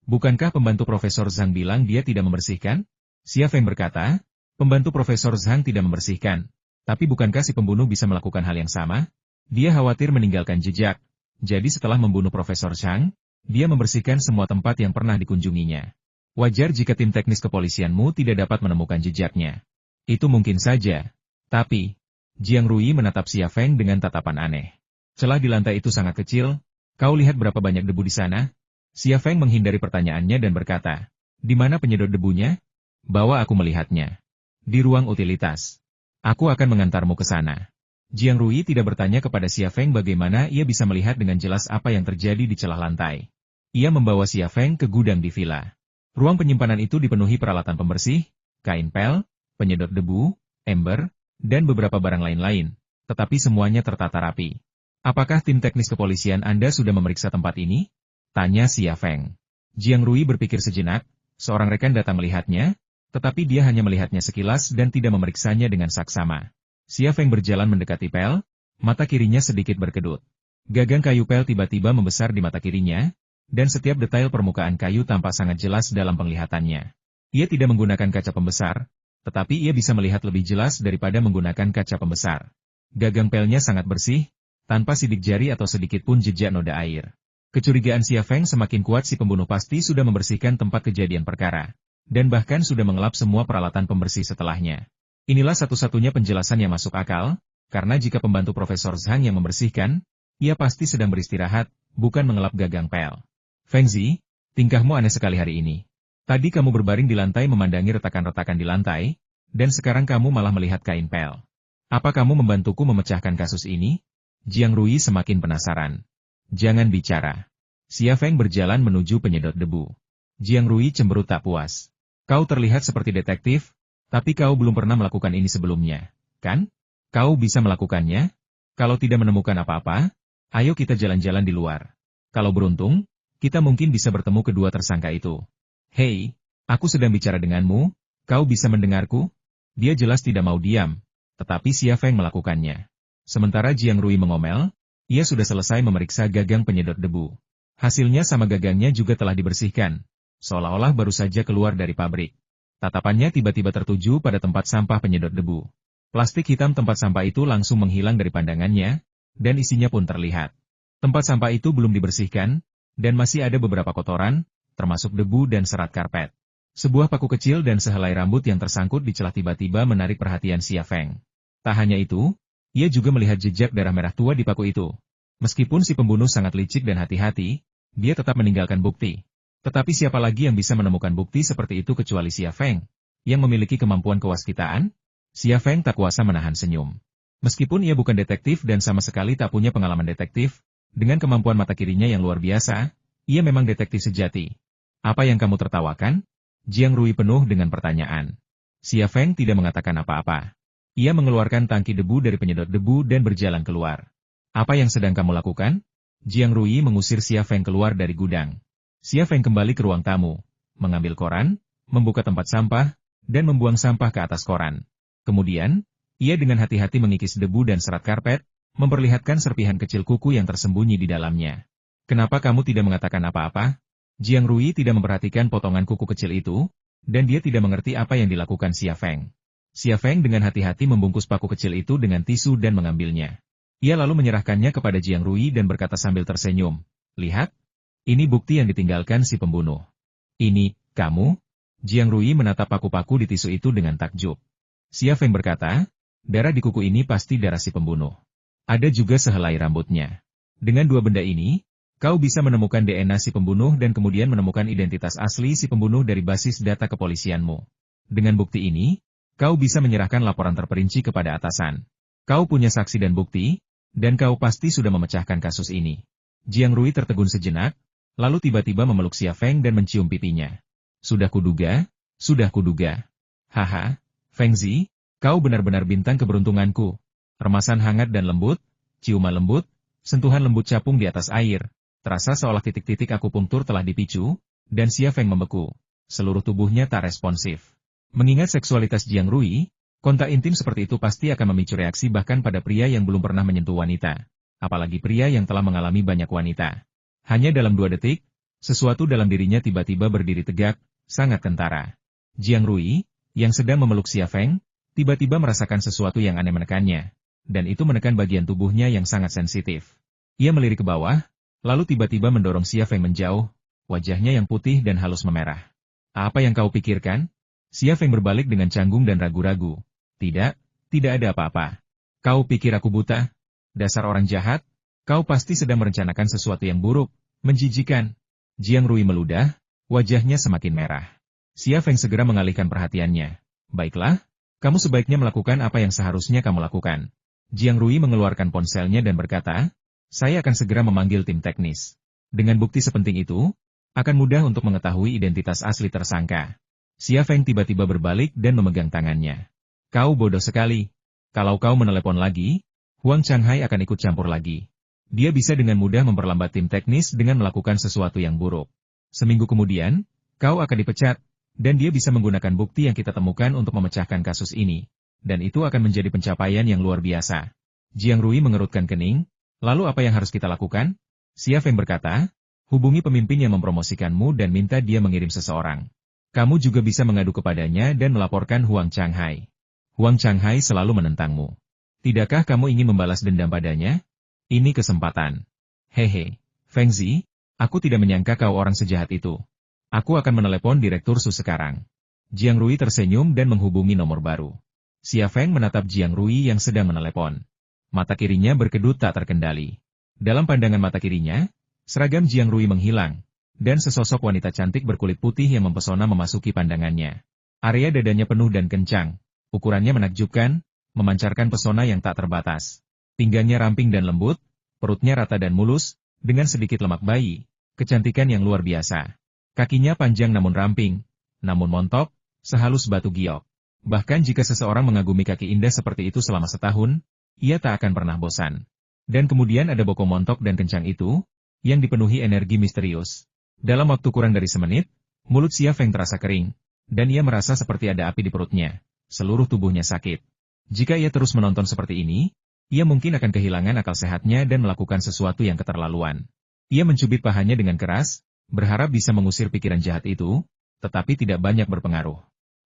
Bukankah pembantu Profesor Zhang bilang dia tidak membersihkan? Xia Feng berkata, pembantu Profesor Zhang tidak membersihkan. Tapi bukankah si pembunuh bisa melakukan hal yang sama? Dia khawatir meninggalkan jejak. Jadi setelah membunuh Profesor Zhang, dia membersihkan semua tempat yang pernah dikunjunginya. Wajar jika tim teknis kepolisianmu tidak dapat menemukan jejaknya. Itu mungkin saja. Tapi, Jiang Rui menatap Xia Feng dengan tatapan aneh. Celah di lantai itu sangat kecil. Kau lihat berapa banyak debu di sana? Xia Feng menghindari pertanyaannya dan berkata, di mana penyedot debunya? Bawa aku melihatnya. Di ruang utilitas. Aku akan mengantarmu ke sana. Jiang Rui tidak bertanya kepada Xia Feng bagaimana ia bisa melihat dengan jelas apa yang terjadi di celah lantai. Ia membawa Xia Feng ke gudang di villa. Ruang penyimpanan itu dipenuhi peralatan pembersih, kain pel, penyedot debu, ember, dan beberapa barang lain-lain, tetapi semuanya tertata rapi. Apakah tim teknis kepolisian Anda sudah memeriksa tempat ini? Tanya Xia Feng. Jiang Rui berpikir sejenak, seorang rekan datang melihatnya, tetapi dia hanya melihatnya sekilas dan tidak memeriksanya dengan saksama. Xia Feng berjalan mendekati pel, mata kirinya sedikit berkedut. Gagang kayu pel tiba-tiba membesar di mata kirinya, dan setiap detail permukaan kayu tampak sangat jelas dalam penglihatannya. Ia tidak menggunakan kaca pembesar, tetapi ia bisa melihat lebih jelas daripada menggunakan kaca pembesar. Gagang pelnya sangat bersih, tanpa sidik jari atau sedikit pun jejak noda air. Kecurigaan Xia Feng semakin kuat, si pembunuh pasti sudah membersihkan tempat kejadian perkara, dan bahkan sudah mengelap semua peralatan pembersih setelahnya. Inilah satu-satunya penjelasan yang masuk akal, karena jika pembantu Profesor Zhang yang membersihkan, ia pasti sedang beristirahat, bukan mengelap gagang pel. Feng Zi, tingkahmu aneh sekali hari ini. Tadi kamu berbaring di lantai memandangi retakan-retakan di lantai, dan sekarang kamu malah melihat kain pel. Apa kamu membantuku memecahkan kasus ini? Jiang Rui semakin penasaran. Jangan bicara. Xia Feng berjalan menuju penyedot debu. Jiang Rui cemberut tak puas. Kau terlihat seperti detektif, tapi kau belum pernah melakukan ini sebelumnya, kan? Kau bisa melakukannya? Kalau tidak menemukan apa-apa, ayo kita jalan-jalan di luar. Kalau beruntung, kita mungkin bisa bertemu kedua tersangka itu. Hei, aku sedang bicara denganmu, kau bisa mendengarku? Dia jelas tidak mau diam, tetapi Xia Feng melakukannya. Sementara Jiang Rui mengomel, ia sudah selesai memeriksa gagang penyedot debu. Hasilnya sama gagangnya juga telah dibersihkan, seolah-olah baru saja keluar dari pabrik. Tatapannya tiba-tiba tertuju pada tempat sampah penyedot debu. Plastik hitam tempat sampah itu langsung menghilang dari pandangannya, dan isinya pun terlihat. Tempat sampah itu belum dibersihkan, dan masih ada beberapa kotoran, termasuk debu dan serat karpet. Sebuah paku kecil dan sehelai rambut yang tersangkut di celah tiba-tiba menarik perhatian Xia Feng. Tak hanya itu, ia juga melihat jejak darah merah tua di paku itu. Meskipun si pembunuh sangat licik dan hati-hati, dia tetap meninggalkan bukti. Tetapi siapa lagi yang bisa menemukan bukti seperti itu kecuali Xia Feng, yang memiliki kemampuan kewaskitaan? Xia Feng tak kuasa menahan senyum. Meskipun ia bukan detektif dan sama sekali tak punya pengalaman detektif, dengan kemampuan mata kirinya yang luar biasa, ia memang detektif sejati. Apa yang kamu tertawakan? Jiang Rui penuh dengan pertanyaan. Xia Feng tidak mengatakan apa-apa. Ia mengeluarkan tangki debu dari penyedot debu dan berjalan keluar. Apa yang sedang kamu lakukan? Jiang Rui mengusir Xia Feng keluar dari gudang. Xia Feng kembali ke ruang tamu, mengambil koran, membuka tempat sampah, dan membuang sampah ke atas koran. Kemudian, ia dengan hati-hati mengikis debu dan serat karpet, memperlihatkan serpihan kecil kuku yang tersembunyi di dalamnya. Kenapa kamu tidak mengatakan apa-apa? Jiang Rui tidak memperhatikan potongan kuku kecil itu, dan dia tidak mengerti apa yang dilakukan Xia Feng. Xia Feng dengan hati-hati membungkus paku kecil itu dengan tisu dan mengambilnya. Ia lalu menyerahkannya kepada Jiang Rui dan berkata sambil tersenyum, lihat, ini bukti yang ditinggalkan si pembunuh. Ini, kamu? Jiang Rui menatap paku-paku di tisu itu dengan takjub. Xia Feng berkata, Darah di kuku ini pasti darah si pembunuh. Ada juga sehelai rambutnya. Dengan dua benda ini, kau bisa menemukan DNA si pembunuh dan kemudian menemukan identitas asli si pembunuh dari basis data kepolisianmu. Dengan bukti ini, kau bisa menyerahkan laporan terperinci kepada atasan. Kau punya saksi dan bukti, dan kau pasti sudah memecahkan kasus ini. Jiang Rui tertegun sejenak, lalu tiba-tiba memeluk Xia Feng dan mencium pipinya. Sudah kuduga, sudah kuduga. Haha, Feng Zi, kau benar-benar bintang keberuntunganku. Remasan hangat dan lembut, ciuman lembut, sentuhan lembut capung di atas air. Terasa seolah titik-titik akupunktur telah dipicu, dan Xia Feng membeku. Seluruh tubuhnya tak responsif. Mengingat seksualitas Jiang Rui, kontak intim seperti itu pasti akan memicu reaksi bahkan pada pria yang belum pernah menyentuh wanita. Apalagi pria yang telah mengalami banyak wanita. Hanya dalam 2 detik, sesuatu dalam dirinya tiba-tiba berdiri tegak, sangat kentara. Jiang Rui, yang sedang memeluk Xia Feng, tiba-tiba merasakan sesuatu yang aneh menekannya. Dan itu menekan bagian tubuhnya yang sangat sensitif. Ia melirik ke bawah, lalu tiba-tiba mendorong Xia Feng menjauh, wajahnya yang putih dan halus memerah. Apa yang kau pikirkan? Xia Feng berbalik dengan canggung dan ragu-ragu. Tidak, tidak ada apa-apa. Kau pikir aku buta? Dasar orang jahat, kau pasti sedang merencanakan sesuatu yang buruk, menjijikan. Jiang Rui meludah, wajahnya semakin merah. Xia Feng segera mengalihkan perhatiannya. Baiklah, kamu sebaiknya melakukan apa yang seharusnya kamu lakukan. Jiang Rui mengeluarkan ponselnya dan berkata, saya akan segera memanggil tim teknis. Dengan bukti sepenting itu, akan mudah untuk mengetahui identitas asli tersangka. Xia Feng tiba-tiba berbalik dan memegang tangannya. Kau bodoh sekali. Kalau kau menelepon lagi, Huang Changhai akan ikut campur lagi. Dia bisa dengan mudah memperlambat tim teknis dengan melakukan sesuatu yang buruk. Seminggu kemudian, kau akan dipecat, dan dia bisa menggunakan bukti yang kita temukan untuk memecahkan kasus ini. Dan itu akan menjadi pencapaian yang luar biasa. Jiang Rui mengerutkan kening, lalu apa yang harus kita lakukan? Xia Feng berkata, hubungi pemimpin yang mempromosikanmu dan minta dia mengirim seseorang. Kamu juga bisa mengadu kepadanya dan melaporkan Huang Changhai. Huang Changhai selalu menentangmu. Tidakkah kamu ingin membalas dendam padanya? Ini kesempatan. Hehe, Feng Zi, aku tidak menyangka kau orang sejahat itu. Aku akan menelepon Direktur Su sekarang. Jiang Rui tersenyum dan menghubungi nomor baru. Xia Feng menatap Jiang Rui yang sedang menelepon. Mata kirinya berkedut tak terkendali. Dalam pandangan mata kirinya, seragam Jiang Rui menghilang, dan sesosok wanita cantik berkulit putih yang mempesona memasuki pandangannya. Area dadanya penuh dan kencang, ukurannya menakjubkan, memancarkan pesona yang tak terbatas. Pinggangnya ramping dan lembut, perutnya rata dan mulus, dengan sedikit lemak bayi, kecantikan yang luar biasa. Kakinya panjang namun ramping, namun montok, sehalus batu giok. Bahkan jika seseorang mengagumi kaki indah seperti itu selama setahun, ia tak akan pernah bosan. Dan kemudian ada bokong montok dan kencang itu, yang dipenuhi energi misterius. Dalam waktu kurang dari semenit, mulut Xia Feng terasa kering, dan ia merasa seperti ada api di perutnya. Seluruh tubuhnya sakit. Jika ia terus menonton seperti ini, ia mungkin akan kehilangan akal sehatnya dan melakukan sesuatu yang keterlaluan. Ia mencubit pahanya dengan keras, berharap bisa mengusir pikiran jahat itu, tetapi tidak banyak berpengaruh.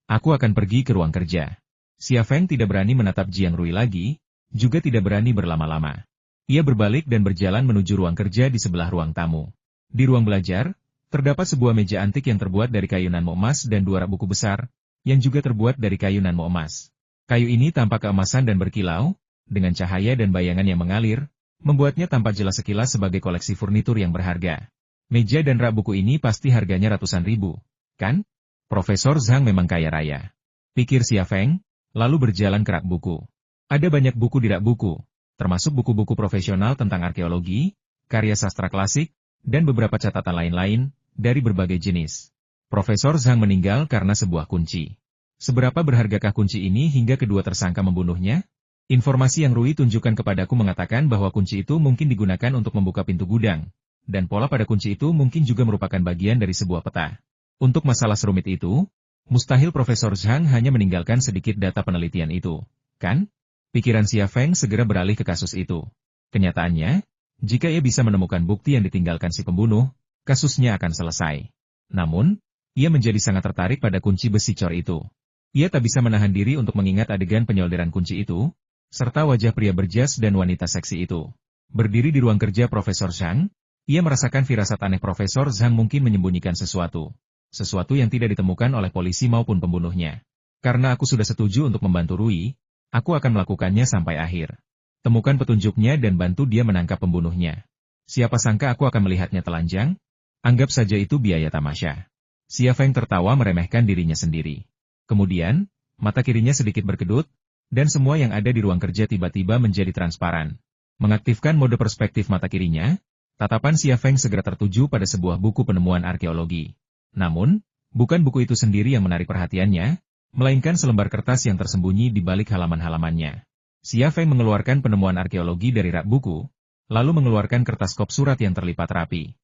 Aku akan pergi ke ruang kerja. Xia Feng tidak berani menatap Jiang Rui lagi, juga tidak berani berlama-lama. Ia berbalik dan berjalan menuju ruang kerja di sebelah ruang tamu. Di ruang belajar, terdapat sebuah meja antik yang terbuat dari kayu nan emas dan 2 rak buku besar, yang juga terbuat dari kayu nan emas. Kayu ini tampak keemasan dan berkilau, dengan cahaya dan bayangan yang mengalir, membuatnya tampak jelas sekilas sebagai koleksi furnitur yang berharga. Meja dan rak buku ini pasti harganya ratusan ribu, kan? Profesor Zhang memang kaya raya. Pikir Xia Feng, lalu berjalan ke rak buku. Ada banyak buku di rak buku, termasuk buku-buku profesional tentang arkeologi, karya sastra klasik, dan beberapa catatan lain-lain, dari berbagai jenis. Profesor Zhang meninggal karena sebuah kunci. Seberapa berhargakah kunci ini hingga kedua tersangka membunuhnya? Informasi yang Rui tunjukkan kepadaku mengatakan bahwa kunci itu mungkin digunakan untuk membuka pintu gudang, dan pola pada kunci itu mungkin juga merupakan bagian dari sebuah peta. Untuk masalah serumit itu, mustahil Profesor Zhang hanya meninggalkan sedikit data penelitian itu, kan? Pikiran Xia Feng segera beralih ke kasus itu. Kenyataannya, jika ia bisa menemukan bukti yang ditinggalkan si pembunuh, kasusnya akan selesai. Namun, ia menjadi sangat tertarik pada kunci besi cor itu. Ia tak bisa menahan diri untuk mengingat adegan penyolderan kunci itu, serta wajah pria berjas dan wanita seksi itu. Berdiri di ruang kerja Profesor Zhang, ia merasakan firasat aneh Profesor Zhang mungkin menyembunyikan sesuatu. Sesuatu yang tidak ditemukan oleh polisi maupun pembunuhnya. Karena aku sudah setuju untuk membantu Rui, Aku akan melakukannya sampai akhir. Temukan petunjuknya dan bantu dia menangkap pembunuhnya. Siapa sangka aku akan melihatnya telanjang? Anggap saja itu biaya tamasya. Xia Feng tertawa meremehkan dirinya sendiri. Kemudian, mata kirinya sedikit berkedut, dan semua yang ada di ruang kerja tiba-tiba menjadi transparan. Mengaktifkan mode perspektif mata kirinya, tatapan Xia Feng segera tertuju pada sebuah buku penemuan arkeologi. Namun, bukan buku itu sendiri yang menarik perhatiannya, melainkan selembar kertas yang tersembunyi di balik halaman-halamannya. Xia Feng mengeluarkan penemuan arkeologi dari rak buku, lalu mengeluarkan kertas kop surat yang terlipat rapi.